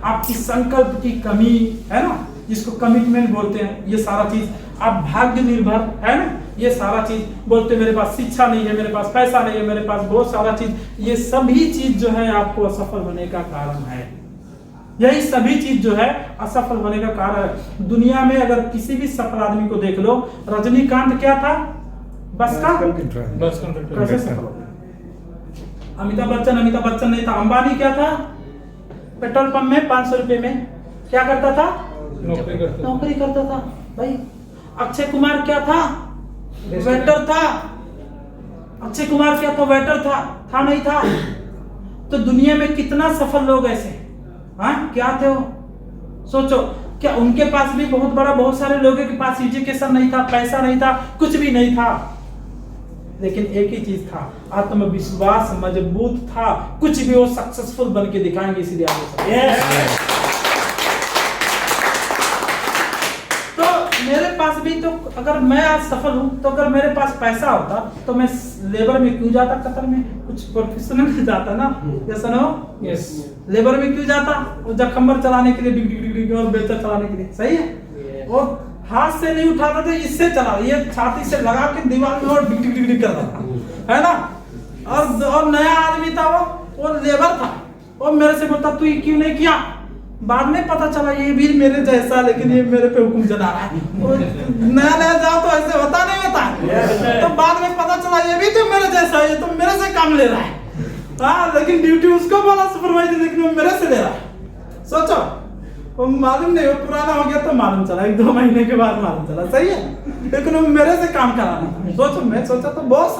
आपकी संकल्प की कमी, है ना, जिसको कमिटमेंट बोलते हैं, ये सारा चीज, आप भाग्य निर्भर, है ना, ये सारा चीज बोलते, मेरे पास शिक्षा नहीं है, मेरे पास पैसा नहीं है, मेरे पास बहुत सारा चीज, ये सभी चीज जो है आपको असफल होने का कारण है। यही सभी चीज जो है असफल होने का कारण है। दुनिया में अगर किसी भी सफल आदमी को देख लो, रजनीकांत क्या था? Bus conductor. कैसे सफल हो गया? अमिताभ बच्चन नहीं था। अंबानी क्या था? पेट्रोल पंप में 500 रुपए में क्या करता था? नौकरी करता था भाई। अक्षय कुमार क्या था? वेटर था। अक्षय कुमार क्या था? वेटर था नहीं था? तो दुनिया में कितना सफल लोग ऐसे, हाँ, क्या थे वो? सोचो, क्या उनके पास भी बहुत सारे लोगों के पास एजुकेशन नहीं था, पैसा नहीं था, कुछ भी नहीं था, लेकिन एक ही चीज था, आत्मविश्वास मजबूत था। कुछ भी वो सक्सेसफुल बन के दिखाएंगे, इसलिए आगे। तो मेरे पास पास भी तो, अगर मैं आज सफल हूँ तो अगर मेरे पास पैसा होता तो मैं लेबर में क्यों जाता, कतर में कुछ प्रोफेशनल में जाता ना, ये सुनो, यस, लेबर में क्यों जाता, वो जखम्बर चलाने के लिए, डिग डिग डिग और बेलचा चलाने के लिए, सही है। और हाथ से नहीं उठाता तो इससे चला, ये छाती से लगा के दीवार में और डिग डिग डिग डिग कर रहा था, है ना। और नया आदमी था, वो लेबर था, वो मेरे से बोलता तू ये क्यों नहीं किया। बाद में पता चला ये भी मेरे जैसा, लेकिन ये मेरे पे हुक्म चला रहा है। नया नया जाओ तो ऐसे होता नहीं होता है। तो बाद में पता चला ये भी तो मेरे जैसा है, ये तो मेरे से काम ले रहा है। हाँ, लेकिन ड्यूटी उसको बोला सुपरवाइजर, लेकिन वो मेरे से ले रहा है। सोचो, वो मालूम नहीं, वो पुराना हो गया तो मालूम चला, 1-2 महीने के बाद मालूम चला, सही है। लेकिन वो मेरे से काम कराना था। सोचो, मैं सोचा तो बॉस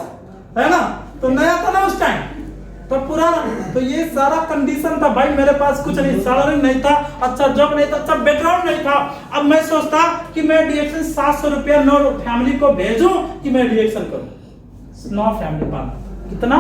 है ना, तो नया था ना उस टाइम, तो पुराना। तो ये सारा कंडीशन था भाई, मेरे पास कुछ नहीं, सैलरी नहीं था, अच्छा जॉब नहीं था, अच्छा बैकग्राउंड नहीं था। अब मैं सोचता कि मैं डिएक्शन 700 रुपया 9 फैमिली को भेजूं कि मैं डिएक्शन करूं, 9 फैमिली पाल, कितना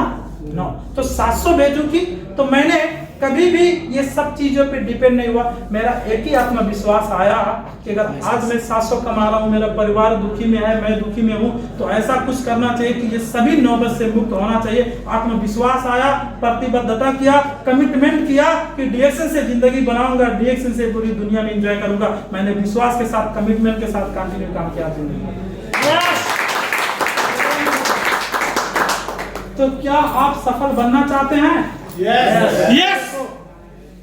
9, तो 700 भेजूंगी। तो मैंने कभी भी ये सब चीजों पे डिपेंड नहीं हुआ। मेरा एक ही आत्मविश्वास आया कि अगर आज मैं 700 कमा रहा हूँ, मेरा परिवार दुखी में है, मैं दुखी में हूँ, तो ऐसा कुछ करना चाहिए कि ये सभी नौबत से मुक्त होना चाहिए। आत्मविश्वास आया, प्रतिबद्धता किया, कमिटमेंट किया कि डीएक्शन से जिंदगी बनाऊंगा, डीएक्शन से पूरी दुनिया में एंजॉय करूंगा। मैंने विश्वास के साथ, कमिटमेंट के साथ कंटिन्यू काम किया जिंदगी में। तो क्या आप सफल बनना चाहते हैं? यस।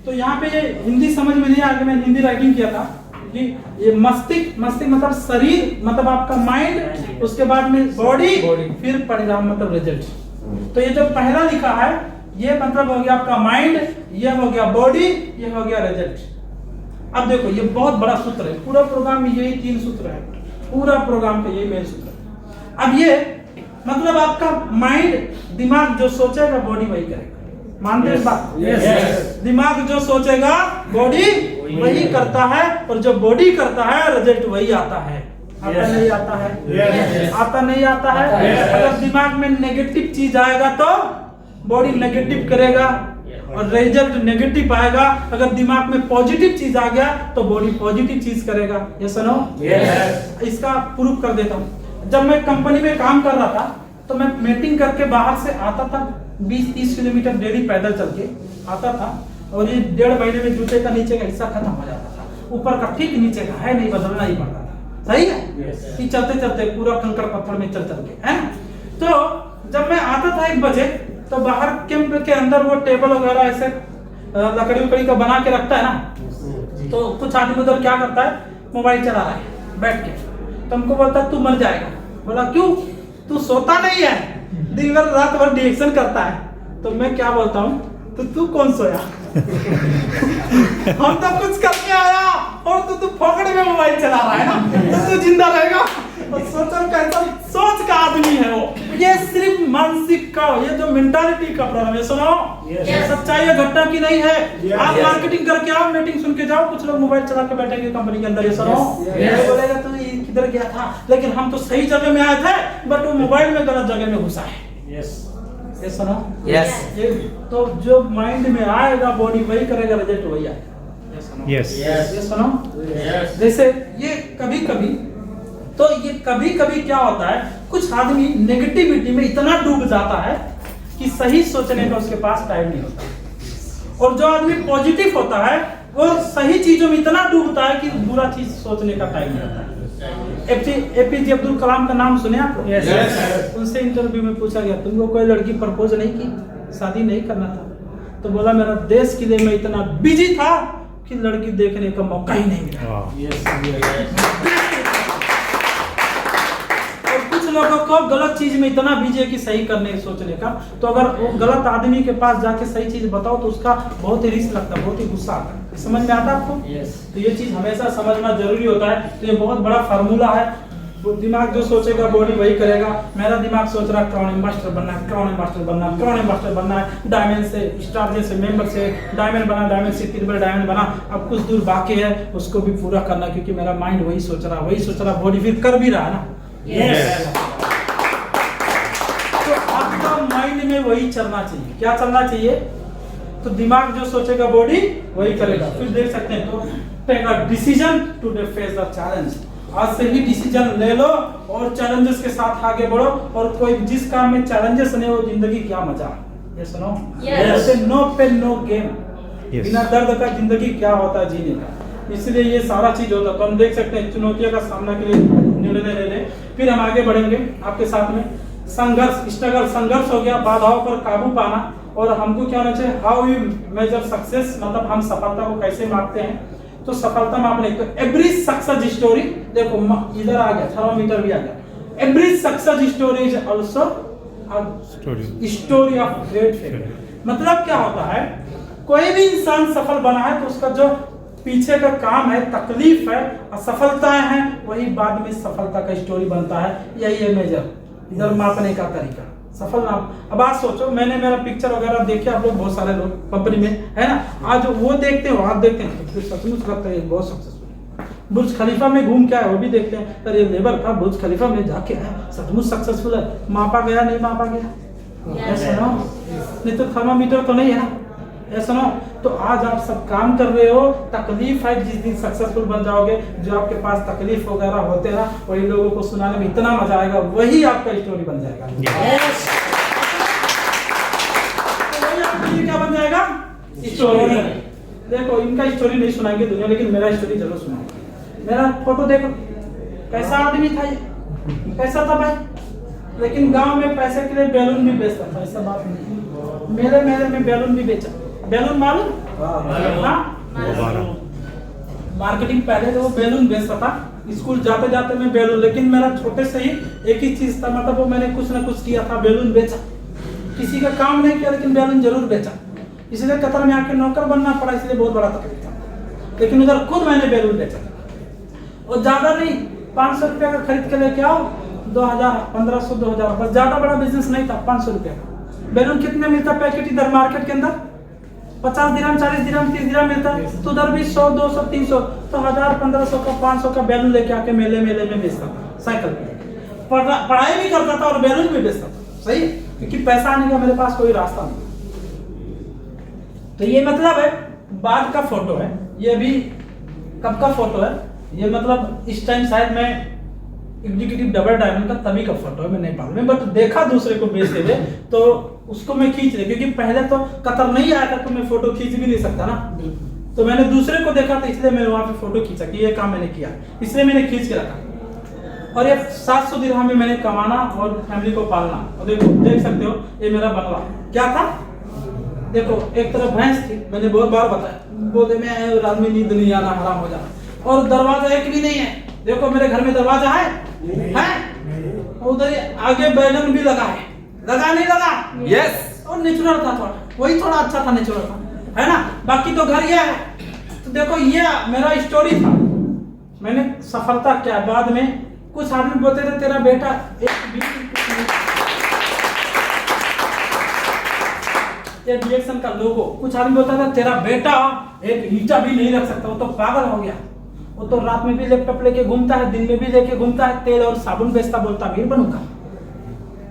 तो यहाँ पे ये हिंदी समझ में नहीं आ गया, मैं हिंदी राइटिंग किया था कि ये मस्तिष्क मतलब शरीर, मतलब आपका माइंड, उसके बाद में बॉडी, फिर परिणाम मतलब रिजल्ट। तो ये जो पहला लिखा है ये मतलब हो गया आपका माइंड, ये हो गया बॉडी, ये हो गया रिजल्ट। अब देखो, ये बहुत बड़ा सूत्र है, पूरा प्रोग्राम में यही 3 सूत्र है, पूरा प्रोग्राम का यही मेन सूत्र है। अब ये मतलब आपका माइंड, दिमाग जो सोचेगा बॉडी वही करेगा, मानते हैं इस बात? यस। दिमाग जो सोचेगा बॉडी वही करता है, और जो बॉडी करता है रिजल्ट वही आता है। आता नहीं आता है? आता नहीं आता है? अगर दिमाग में नेगेटिव चीज आएगा तो बॉडी नेगेटिव करेगा और रिजल्ट नेगेटिव आएगा। अगर दिमाग में पॉजिटिव चीज आ गया तो बॉडी पॉजिटिव चीज करेगा। ये सुनो, इसका प्रूफ कर देता हूँ। जब मैं कंपनी में काम कर रहा था तो मैं मीटिंग करके बाहर से आता था, 20-30 किलोमीटर डेली पैदल चल के आता था, और ये 1.5 महीने में जूते का नीचे का हिस्सा खत्म हो जाता था, ऊपर का ठीक नीचे का है नहीं, बदलना ही पड़ता था। सही है कि चलते चलते पूरा कंकड़ पत्थर में चल के, है ना। तो जब मैं आता था 1 बजे, तो बाहर कैंप के अंदर वो टेबल वगैरह ऐसे लकड़ी का बना के रखता है ना, तो कुछ आदमी उधर क्या करता है, मोबाइल चला रहा है बैठ के। तो हमको बोलता तू मर जाएगा। बोला क्यों? तू सोता नहीं है, दिन भर रात भर डिएक्शन करता है। तो मैं क्या बोलता हूँ, तो तू कौन सोया? हम तो कुछ करके आया और तू फोकड़े में मोबाइल चला रहा है ना, तो तू जिंदा रहेगा। और सोचो कैसा सोच का आदमी है वो। ये सिर्फ मानसिक का, ये जो मेंटालिटी का प्रॉब्लम है। सुनो, सच्चाई है, घटना की नहीं है। आप मार्केटिंग करके आओ, मीटिंग सुन के जाओ, कुछ लोग मोबाइल चला के बैठेंगे कंपनी के अंदर। ये सुनो, बोलेगा तो किधर गया था, लेकिन हम तो सही जगह में आए थे, बट वो मोबाइल में गलत जगह में घुसा है। ये सुनो, ये तो जो माइंड में आएगा बॉडी वही करेगा, रिजल्ट वही आएगा। ये सुनो, जैसे ये कभी कभी क्या होता है, कुछ आदमी नेगेटिविटी में इतना डूब जाता है कि सही सोचने का उसके पास टाइम नहीं होता, और जो आदमी पॉजिटिव होता है वो सही चीजों में इतना डूबता है कि बुरा चीज सोचने का टाइम नहीं होता है। एपीजे अब्दुल कलाम का नाम सुने आप? उनसे इंटरव्यू में पूछा गया, तुमको कोई लड़की प्रपोज नहीं की, शादी नहीं करना था? तो बोला मेरा देश के लिए मैं इतना बिजी था कि लड़की देखने का मौका ही नहीं मिला। लोगों को गलत चीज में इतना बिजी है कि सही करने सोचने का, तो अगर वो गलत आदमी के पास जाके सही चीज बताओ तो उसका बहुत ही रिस्क लगता है, बहुत ही गुस्सा आता है। समझ में आता है आपको? तो ये चीज हमेशा समझना जरूरी होता है। तो ये बहुत बड़ा फार्मूला है, दिमाग जो सोचेगा बॉडी वही करेगा। मेरा दिमाग सोच रहा है क्राउन मास्टर बनना है, क्राउन मास्टर बनना है, क्राउन मास्टर बनना है, डायमंड से, स्टार जैसे मेंबर से डायमंड बना, डायमंड से ट्रिपल डायमंड बना। अब कुछ दूर बाकी है, उसको भी पूरा करना, क्योंकि मेरा माइंड वही सोच रहा, बॉडी फिर कर भी रहा है ना। तो आपका माइंड में वही चलना चाहिए। क्या चलना चाहिए? तो दिमाग जो सोचेगा बॉडी वही करेगा। फिर देख सकते हैं, तो take a decision to face the challenge. आज से ही डिसीजन ले लो और चैलेंजेस के साथ आगे बढ़ो। और कोई जिस काम में चैलेंजेस नहीं हो, जिंदगी क्या मजा। ये सुनो, ऐसे नो पेन नो गेम, बिना दर्द का जिंदगी क्या होता है जीने का। इसलिए ये सारा चीज होता है। तो हम देख सकते हैं चुनौतियों का सामना के लिए निर्णय ले ले, फिर हम आगे बढ़ेंगे आपके साथ में। संघर्ष, स्ट्रगल, संघर्ष हो गया, बाधाओं पर काबू पाना। और हमको क्या होना चाहिए, हाउ यू मेजर सक्सेस, मतलब हम सफलता को कैसे मापते हैं। तो सफलता मापने तो एवरी सक्सेस स्टोरी, देखो इधर आ गया, थर्मामीटर भी आ गया। Every success story is also story of great failure. मतलब क्या होता है, कोई भी इंसान सफल बना है तो उसका जो पीछे का काम है, तकलीफ है, असफलताएं हैं, वही बाद में सफलता का स्टोरी बनता है। यही है मेजर, इधर मापने का तरीका सफल नाम। अब आज सोचो, मैंने मेरा पिक्चर वगैरह देखे, आप लोग बहुत सारे लोग कंपनी में है ना, आज वो देखते हो, आप देखते हैं तो सचमुच लगता है बहुत सक्सेसफुल। बुर्ज खलीफा में घूम के आए, वो भी देखते हैं, अरे लेबर था बुर्ज खलीफा में जाके आया, सचमुच सक्सेसफुल है। मापा गया नहीं मापा गया, ऐसा ना, नहीं तो थर्मामीटर तो नहीं है ना, ऐसा ना। तो आज आप सब काम कर रहे हो, तकलीफ है, जिस दिन सक्सेसफुल बन जाओगे, जो आपके पास तकलीफ वगैरह होते हैं ना, वही लोगों को सुनाने में इतना मजा आएगा, वही आपका स्टोरी बन जाएगा। तो वही आपके लिए क्या बन जाएगा, स्टोरी। देखो इनका स्टोरी नहीं सुनाएंगे दुनिया, लेकिन मेरा स्टोरी जरूर सुनाऊंगा। मेरा फोटो देखो, कैसा आदमी था ये, कैसा था भाई, लेकिन गांव में पैसे के लिए बैलून भी बेचता था, ऐसा बात नहीं। मेले मेले में बैलून भी बेचा, बैलून मालूम, मार्केटिंग पहले तो वो बैलून बेचता था, स्कूल जाते जाते मैं बैलून, लेकिन मेरा छोटे से ही एक ही चीज था, मतलब वो मैंने कुछ ना कुछ किया था, बैलून बेचा। किसी का काम नहीं किया, लेकिन बैलून जरूर बेचा। इसलिए कतर में आके नौकर बनना पड़ा, इसलिए बहुत बड़ा तकलीफ था, लेकिन उधर खुद मैंने बैलून बेचा। और ज्यादा नहीं, 500 रुपया का खरीद के लेके आओ, 2000, 1500, 2000, बस ज्यादा बड़ा बिजनेस नहीं था। 500 रुपया का बैलून कितने मिलता पैकेट इधर मार्केट के अंदर, 50 दिरहम, 40 दिरहम, 30 दिरहम मिलता है। तो उधर भी 100, 200, 300, तो 1000, 1500 का, 500 का बैलून लेके आके मेले मेले में बेचता था, साइकिल पे पढ़ाई भी करता था और बैलून भी बेचता था। सही है, क्योंकि पैसा आने का मेरे पास कोई रास्ता नहीं। तो ये मतलब है बाद का फोटो है, ये भी कब का फोटो है, ये मतलब इस टाइम शायद मैं एग्जीक्यूटिव डबल डायमंड का तभी का फोटो है, मैं नेपाल में, बट देखा दूसरे को बेचते हुए तो उसको मैं खींच रही, क्योंकि पहले तो कतर नहीं आया था तो मैं फोटो खींच भी नहीं सकता ना। तो मैंने दूसरे को देखा था, इसलिए मैं वहां पे फोटो खींचा कि ये काम मैंने किया, इसलिए मैंने खींच के रखा। और ये 700 दिरहम में मैंने कमाना और फैमिली को पालना। और देखो देख सकते हो, ये मेरा बंगला क्या था, देखो एक तरफ भैंस थी, मैंने बहुत बार बताया, बोलते में रात में नींद नहीं आना, हराम हो जाना। और दरवाजा एक भी नहीं है, देखो मेरे घर में दरवाजा है, उधर आगे बैगन भी लगा है, लगा नहीं लगा, यस। और नेचुरल था थोड़ा, वही थोड़ा अच्छा था, नेचुरल था, है ना। बाकी तो घर ये है। तो देखो ये मेरा स्टोरी था, मैंने सफलता क्या, बाद में कुछ आदमी बोलते थे तेरा बेटा एक रिएक्शन का लोगो, कुछ आदमी बोलता था तेरा बेटा एक ईंटा भी नहीं रख सकता, वो तो पागल हो गया, वो तो रात में भी लैपटॉप लेके घूमता है, दिन में भी लेके घूमता है, तेल और साबुन बेचता, बोलता अमीर बनूंगा।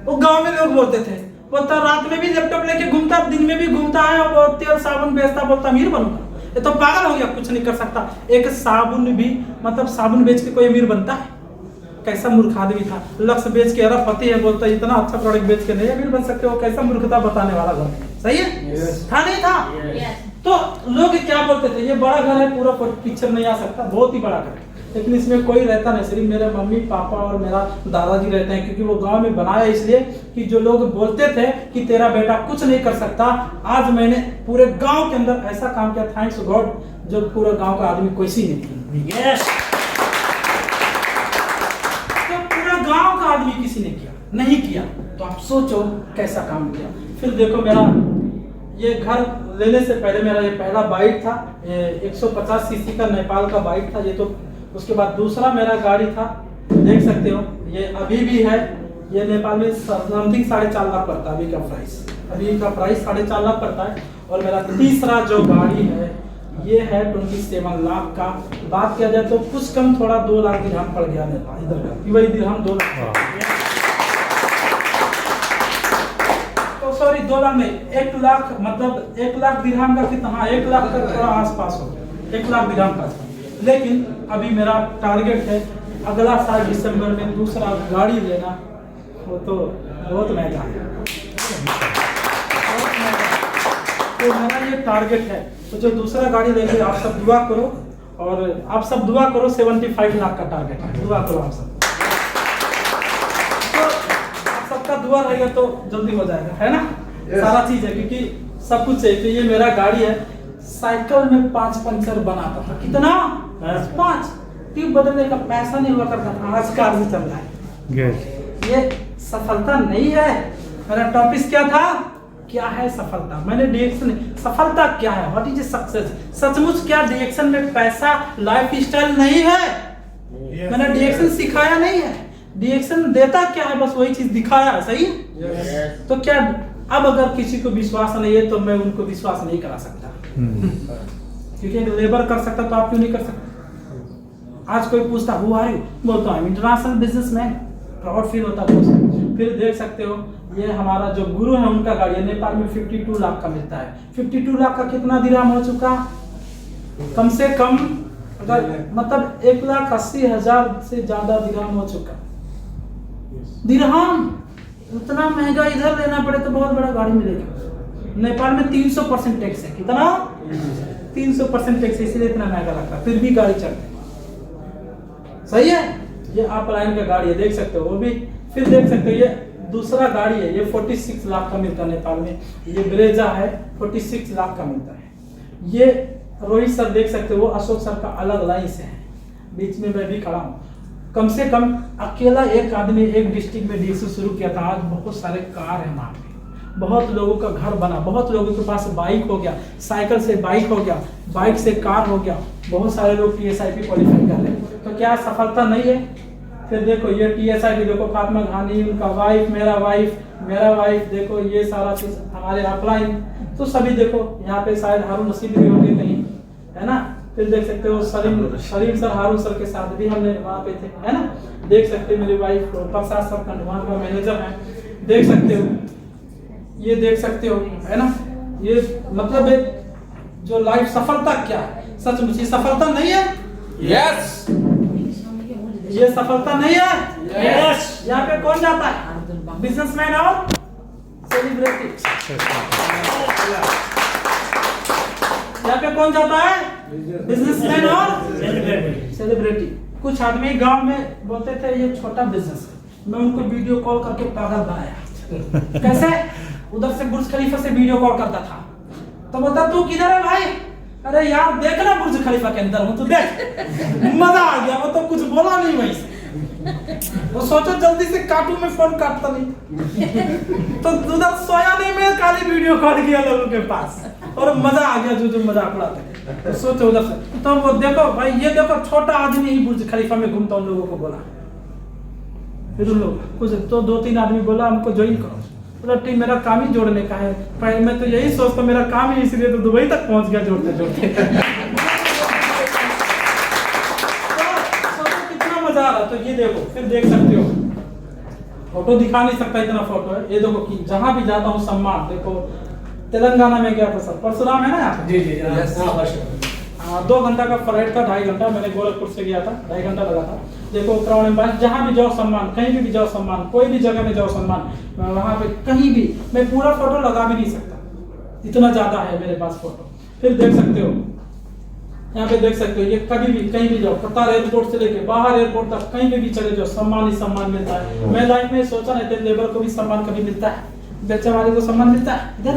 वो गांव में लोग बोलते थे, बोलता रात में भी लैपटॉप लेके घूमता, दिन में भी घूमता है और तेल साबुन बेचता, बोलता अमीर बनूंगा। ये तो पागल हो गया, कुछ नहीं कर सकता। एक साबुन भी, मतलब साबुन बेच के कोई अमीर बनता है, कैसा मूर्ख आदमी था। लक्ष्य बेच के अरबपति है, बोलता इतना अच्छा प्रोडक्ट बेच के नहीं अमीर बन सकते हो, कैसा मूर्खता बताने वाला घर। सही है, था नहीं था। तो लोग क्या बोलते थे, ये बड़ा घर है, पूरा पिक्चर नहीं आ सकता, बहुत ही बड़ा घर है, लेकिन इसमें कोई रहता नहीं, सिर्फ मेरे मम्मी पापा और मेरा दादाजी रहते हैं, क्योंकि वो गांव में बनाया इसलिए कि जो लोग बोलते थे कि तेरा बेटा कुछ नहीं कर सकता, आज मैंने पूरे गांव के अंदर ऐसा काम किया, थैंक्स गॉड, जो पूरा गांव का आदमी कोई सी नहीं किया। यस, तो पूरा गांव का आदमी किसी ने किया नहीं किया, तो आप सोचो कैसा काम किया। फिर देखो मेरा ये घर लेने से पहले मेरा ये पहला बाइक था, ये 150 सीसी का नेपाल का बाइक था ये, तो उसके बाद दूसरा मेरा गाड़ी था, देख सकते हो, ये अभी भी है, ये नेपाल में समथिंग 4.5 लाख पड़ता है, अभी का प्राइस 4.5 लाख पड़ता है। और मेरा तीसरा जो गाड़ी है ये है 27 लाख का। बात किया जाए तो कुछ कम थोड़ा 2 लाख दिरहम पड़ गया नेपाल, इधर का वही दिरहम 2 लाख, तो सॉरी 2 लाख नहीं, 1 लाख, मतलब 1 लाख दिरहम का कितना, हाँ 1 लाख का थोड़ा आसपास हो, 1 लाख दिरहम का। लेकिन अभी मेरा टारगेट है अगला साल दिसंबर में दूसरा गाड़ी लेना वो तो बहुत महंगा है, बहुत महंगा। तो मेरा ये टारगेट है, तो जो दूसरा गाड़ी लेंगे आप सब दुआ करो, और आप सब दुआ करो। 75 लाख का टारगेट है, दुआ करो आप सब। तो आप सबका दुआ रहेगा तो जल्दी हो जाएगा, है ना। सारा चीज है, क्योंकि सब कुछ है। तो ये मेरा गाड़ी है, साइकिल में 5 पंचर बनाता था। कितना? 5 ट्यूब बदलने का पैसा नहीं हुआ करता था, आज कार से चल रहा है। ये सफलता नहीं है। मेरा टॉपिक क्या था? क्या है सफलता? मैंने डिएक्शन, सफलता क्या है, व्हाट इज सक्सेस? सचमुच क्या डिएक्शन में पैसा लाइफ स्टाइल नहीं है? मैंने डिएक्शन सिखाया नहीं है, डिएक्शन देता क्या है, बस वही चीज दिखाया है। सही है? तो क्या अब अगर किसी को विश्वास नहीं है तो मैं उनको विश्वास नहीं करा सकता, क्योंकि लेबर कर सकता तो आप क्यों नहीं कर सकते? आज कोई पूछता हु आर यू, बोलता हूं इंटरनेशनल बिजनेसमैन, प्राउड फील होता है। फिर देख सकते हो ये हमारा जो गुरु है उनका गाड़ी है, नेपाल में 52 लाख का मिलता है। 52 लाख का कितना दिरहम हो चुका? कम से कम अगर मतलब 1,80,000 से ज्यादा दिरहम हो चुका। दिरहम उतना महंगा इधर लेना पड़े तो बहुत बड़ा गाड़ी मिलेगा। नेपाल में 300% टैक्स है। कितना? 300% टैक्स, इसलिए इतना महंगा लगता है, फिर भी गाड़ी चलती है। सही है? ये आप लाइन का गाड़ी है, देख सकते हो वो भी। फिर देख सकते हो ये दूसरा गाड़ी है, ये 46 लाख का मिलता है नेपाल में। ये ब्रेजा है, 46 लाख का मिलता है। ये रोहित सर देख सकते हो, वो अशोक सर का अलग लाइन से है, बीच में मैं भी खड़ा हूँ। कम से कम अकेला एक आदमी एक डिस्ट्रिक्ट में डीएसयू शुरू किया था, आज बहुत सारे कार है वहाँ पे, बहुत लोगों का घर बना, बहुत लोगों के पास बाइक हो गया, साइकिल से बाइक हो गया, बाइक से कार हो गया, बहुत सारे लोग TSIP क्वालिफाई कर रहे हैं। तो क्या सफलता नहीं है? फिर देखो ये TSIP, देखो फातिमा घानी, उनका वाइफ, मेरा वाइफ, देखो ये सारा चीज हमारे अपलाइन। तो सभी देखो यहाँ पे शायद हारून रशीद भी होंगे कहीं, है ना। फिर देख सकते हो सलीम सर, हारून सर के साथ भी हमने वहाँ पे थे, है ना। देख सकते हो मेरी वाइफ प्रसाद सर कंडवान का मैनेजर है, देख सकते हो, ये देख सकते हो, है ना। ये मतलब एक जो लाइफ सफलता क्या है, सचमुच ये सफलता नहीं है। यस, ये सफलता नहीं है। यस, यहाँ पे कौन जाता है? बिजनेसमैन और सेलिब्रिटी। यहाँ पे कौन जाता है? बिजनेसमैन और सेलिब्रिटी। कुछ आदमी गांव में बोलते थे ये छोटा बिजनेस है, मैं उनको वीडियो कॉल करके पागल बनाया। कैसे? उधर से बुर्ज खलीफा से वीडियो कॉल करता था, तो बोलता तू किधर है भाई? अरे यार देखना बुर्ज खलीफा के अंदर हूँ, तू देख। मजा आ गया, वो तो कुछ बोला नहीं वहीं से, वो सोचो जल्दी से काटू, में फोन काटता नहीं। तो उधर सोया नहीं, मैं खाली वीडियो कॉल किया लोगों के पास, और मजा आ गया, जो मजाक उड़ाते हैं। तो सोचो उधर से, तो वो देखो भाई, ये देखो छोटा आदमी ही बुर्ज खलीफा में घूमता, उन लोगों को बोला। फिर उन लोग कुछ तो 2-3 आदमी बोला हमको ज्वाइन करो, बोला टीम मेरा काम ही जोड़ने का है। पहले मैं तो यही सोचता मेरा काम ही, इसलिए तो दुबई तक पहुंच गया जोड़ते जोड़ते। तो कितना मजा आ रहा। तो ये देखो, फिर देख सकते हो, फोटो दिखा नहीं सकता, इतना फोटो है। ये देखो कि जहां भी जाता हूँ सम्मान, देखो तेलंगाना में गया था सर, परशुराम है ना यहाँ? जी 2 घंटा का फ्लाइट था, 2.5 घंटा। मैंने गोरखपुर से गया था, 2.5 घंटा लगा था। देखो क्राउन एम्पायर, जहाँ भी जाओ सम्मान, कहीं भी जाओ सम्मान, कोई भी जगह में जाओ सम्मान, वहाँ पे कहीं भी मैं पूरा फोटो लगा भी नहीं सकता, इतना ज्यादा है मेरे पास फोटो। फिर देख सकते हो, यहाँ पे देख सकते हो, ये कभी भी कहीं भी जाओ, कतार एयरपोर्ट से लेके बाहर एयरपोर्ट तक कहीं पे भी चले जाओ, सम्मान ही सम्मान मिलता है। मैं लाइफ में सोचा नहीं था लेबर को भी सम्मान कभी मिलता है, बेचे वाले को सम्मान मिलता है इधर।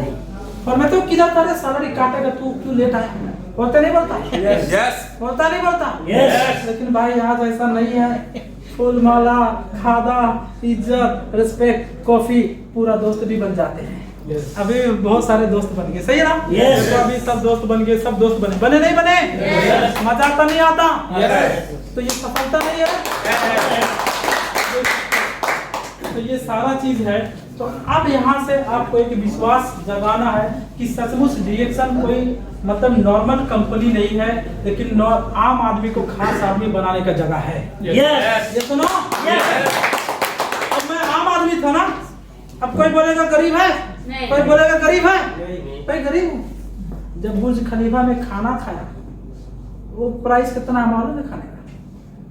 और मैं तो किधर था, सैलरी काटेगा, तू क्यों लेट आया? बोलता नहीं बोलता? यस, बोलता नहीं बोलता? यस। लेकिन भाई आज ऐसा नहीं है, फूल माला, खादा, इज्जत, रिस्पेक्ट, कॉफी, पूरा दोस्त भी बन जाते हैं। अभी बहुत सारे दोस्त बन गए, सही है ना? Yes. तो अभी सब दोस्त बन गए, सब दोस्त बने, बने नहीं बने? Yes. मजा आता नहीं आता? Yes. तो ये सफलता नहीं है? तो ये सारा चीज है। तो अब यहाँ से आपको एक विश्वास जगाना है कि सचमुच डिएक्शन कोई मतलब नॉर्मल कंपनी नहीं है, लेकिन आम आदमी को खास आदमी बनाने का जगह है। Yes. ये सुनो, अब मैं आम आदमी था ना, अब कोई बोलेगा गरीब है, कोई बोलेगा गरीब है, भाई गरीब हूँ। जब बुर्ज खलीफा में खाना खाया, वो प्राइस कितना मालूम है खाने का?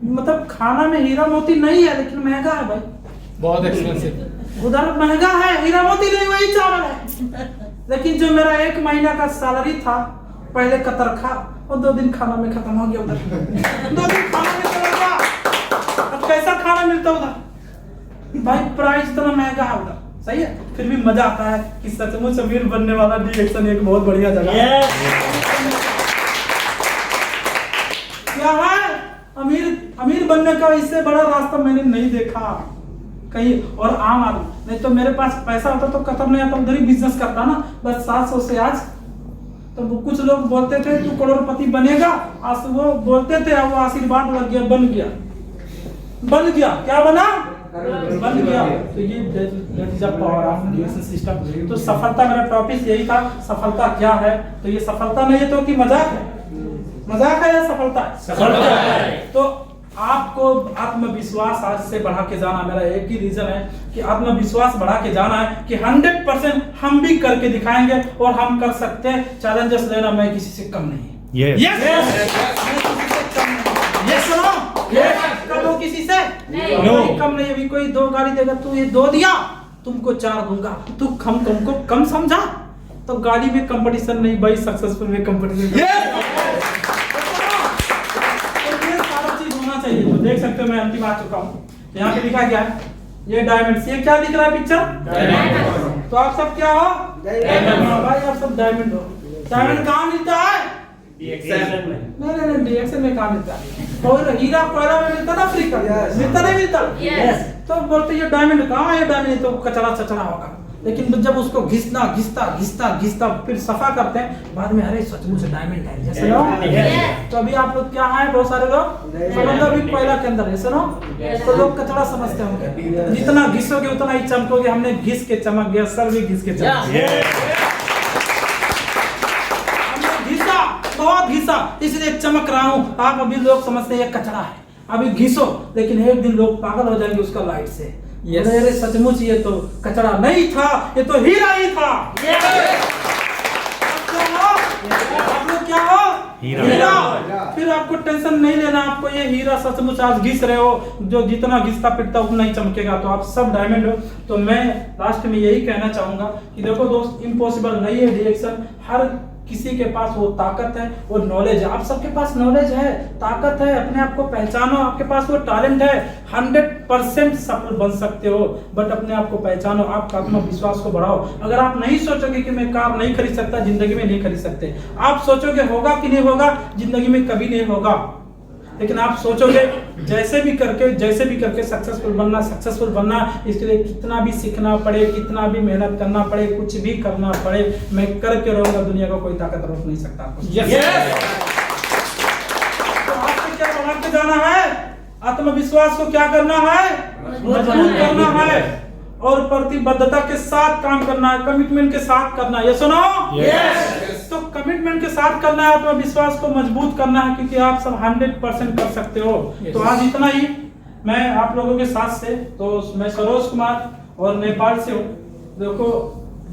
मतलब खाना में हीरा मोती नहीं है लेकिन महंगा है भाई। बहुत एक्सपेंसिव। उधर महंगा है, हीरा मोती नहीं, वही चावल है। लेकिन जो मेरा 1 महीना का सैलरी था पहले का तनख्वाह, और 2 दिन खाना में खत्म हो गया उधर। 2 दिन खाना में चला गया। अब कैसा खाना मिलता उधर भाई, प्राइस इतना महंगा है उधर, सही है। फिर भी मजा आता है कि सचमुच अमीर बनने वाला डिरेक्शन एक बहुत बढ़िया जगह है। क्या है अमीर बनने का इससे बड़ा रास्ता मैंने नहीं देखा कहीं। और आम आदमी नहीं तो मेरे पास पैसा होता तो कतम नहीं आता, उधर ही बिजनेस करता ना बस 700 से आज। तो वो कुछ लोग बोलते थे तू करोड़पति बनेगा, आज वो बोलते थे वो आशीर्वाद लग गया, बन गया। क्या बना? बन गया। तो ये that is a power of direction system. तो सफलता, मेरा टॉपिक यही था, सफलता क्या है। तो ये सफलता नहीं है तो कि मजाक है? मजाक है या सफलता है? सफलता है। तो आपको आत्मविश्वास आज से बढ़ा के जाना, मेरा एक ही रीजन है कि आत्मविश्वास बढ़ा के जाना है कि 100% हम भी करके दिखाएंगे और हम कर सकते हैं। चैलेंजेस लेना, मैं किसी से कम नहीं। Yes. मैं किसी से कम नहीं। ये सुनो, कम हो किसी से? कोई कम नहीं। अभी कोई 2 गाड़ी देगा, तू ये 2 दिया, तुमको 4 दूंगा। तू तुमको कम समझा तो गाड़ी में कंपटीशन नहीं भाई, सक्सेसफुल में कंपटीशन। चाहिए। तो देख सकते हो मैं अंतिम आ चुका हूँ। यहाँ पे लिखा क्या है? ये डायमंड। ये क्या दिख रहा है पिक्चर? डायमंड। तो आप सब क्या हो? डायमंड। भाई आप सब डायमंड हो। डायमंड कहाँ मिलता है? डीएक्सन में। नहीं, डीएक्सन में कहाँ मिलता है? और हीरा कोयला में मिलता ना, अफ्रीका मिलता नहीं मिलता? तो बोलते ये डायमंड कहाँ है? डायमंड तो कचरा होगा। लेकिन जब उसको घिसता फिर सफा करते हैं, बाद में अरे सचमुच डायमंड है, जैसे लो। तो अभी आप लोग क्या है, बहुत सारे लोग समझो अभी कोयला के अंदर है, सुनो। तो लोग कचरा समझते होंगे, जितना घिसोगे उतना ही चमकोगे। हमने घिस के चमक गया, सर भी घिस के चमक गया। हमने घिसा, बहुत घिसा, इसलिए चमक रहा हूँ। आप अभी लोग समझते हैं ये कचरा है, अभी घिसो, लेकिन एक दिन लोग पागल हो जाएंगे उसका लाइट से। अरे सचमुच ये तो कचरा नहीं था, ये तो हीरा ही था। आप लोग क्या हो? हीरा। फिर आपको टेंशन नहीं लेना, आपको ये हीरा सचमुच आज घिस रहे हो, जो जितना घिसता पिटता उतना ही चमकेगा। तो आप सब डायमंड हो। तो मैं लास्ट में यही कहना चाहूंगा कि देखो दोस्त, इम्पॉसिबल नहीं है डिरेक्शन। हर किसी के पास वो ताकत है, वो नॉलेज है। आप सबके पास नॉलेज है, ताकत है, अपने आप को पहचानो। आपके पास वो टैलेंट है, 100% सफल बन सकते हो। बट अपने आप को पहचानो, आपका आत्मविश्वास को बढ़ाओ। अगर आप नहीं सोचोगे कि मैं कार नहीं खरीद सकता, जिंदगी में नहीं खरीद सकते। आप सोचोगे होगा कि नहीं होगा, जिंदगी में कभी नहीं होगा। लेकिन आप सोचोगे जैसे भी करके सक्सेसफुल बनना, इसके लिए कितना भी सीखना पड़े, कितना भी मेहनत करना पड़े, कुछ भी करना पड़े, मैं करके रहूंगा। दुनिया का कोई ताकत रोक नहीं सकता आपको। तो आपको क्या बढ़ा के जाना है? आत्मविश्वास को क्या करना है? मजबूत करना है और प्रतिबद्धता के साथ काम करना है, कमिटमेंट के साथ करना है। ये सुनो, तो कमिटमेंट के साथ करना है, आत्मविश्वास को मजबूत करना है, क्योंकि आप सब 100% कर सकते हो। तो आज इतना ही मैं आप लोगों के साथ से। तो मैं सरोज कुमार और नेपाल से हूँ। देखो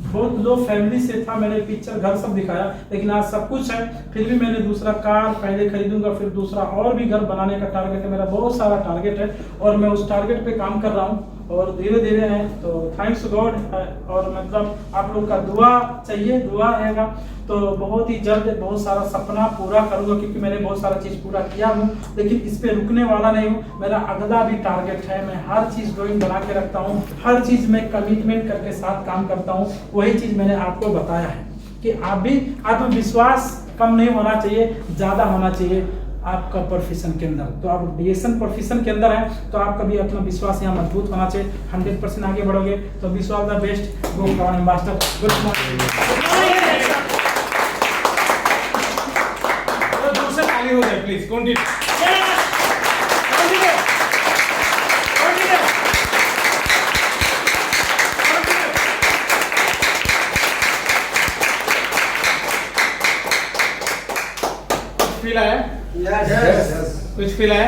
बहुत लो फैमिली से था, मैंने पिक्चर घर सब दिखाया, लेकिन आज सब कुछ है। फिर भी मैंने दूसरा कार पहले खरीदूंगा, फिर दूसरा और भी घर बनाने का टारगेट है मेरा, बहुत सारा टारगेट है और मैं उस टारगेट पे काम कर रहा हूँ और धीरे है। तो थैंक्स गॉड। और मतलब आप लोग का दुआ चाहिए, दुआ रहेगा तो बहुत ही जल्द बहुत सारा सपना पूरा करूंगा, क्योंकि मैंने बहुत सारा चीज पूरा किया हूँ, लेकिन इस पे रुकने वाला नहीं हूँ। मेरा अगला भी टारगेट है, मैं हर चीज ड्राइंग बना के रखता हूँ, हर चीज में कमिटमेंट करके साथ काम करता हूँ। वही चीज मैंने आपको बताया है कि आप भी आत्मविश्वास कम नहीं होना चाहिए, ज्यादा होना चाहिए आपका प्रोफेशन के अंदर। तो आप डिरेक्शन प्रोफेशन के अंदर है तो आपका भी आत्मविश्वास यहाँ मजबूत होना चाहिए। 100% आगे बढ़ोगे तो wish all the best. Go for master. Good morning. दूसरा खाली हो जाए प्लीज। कंटिन्यू। फील आया? कुछ फील आया?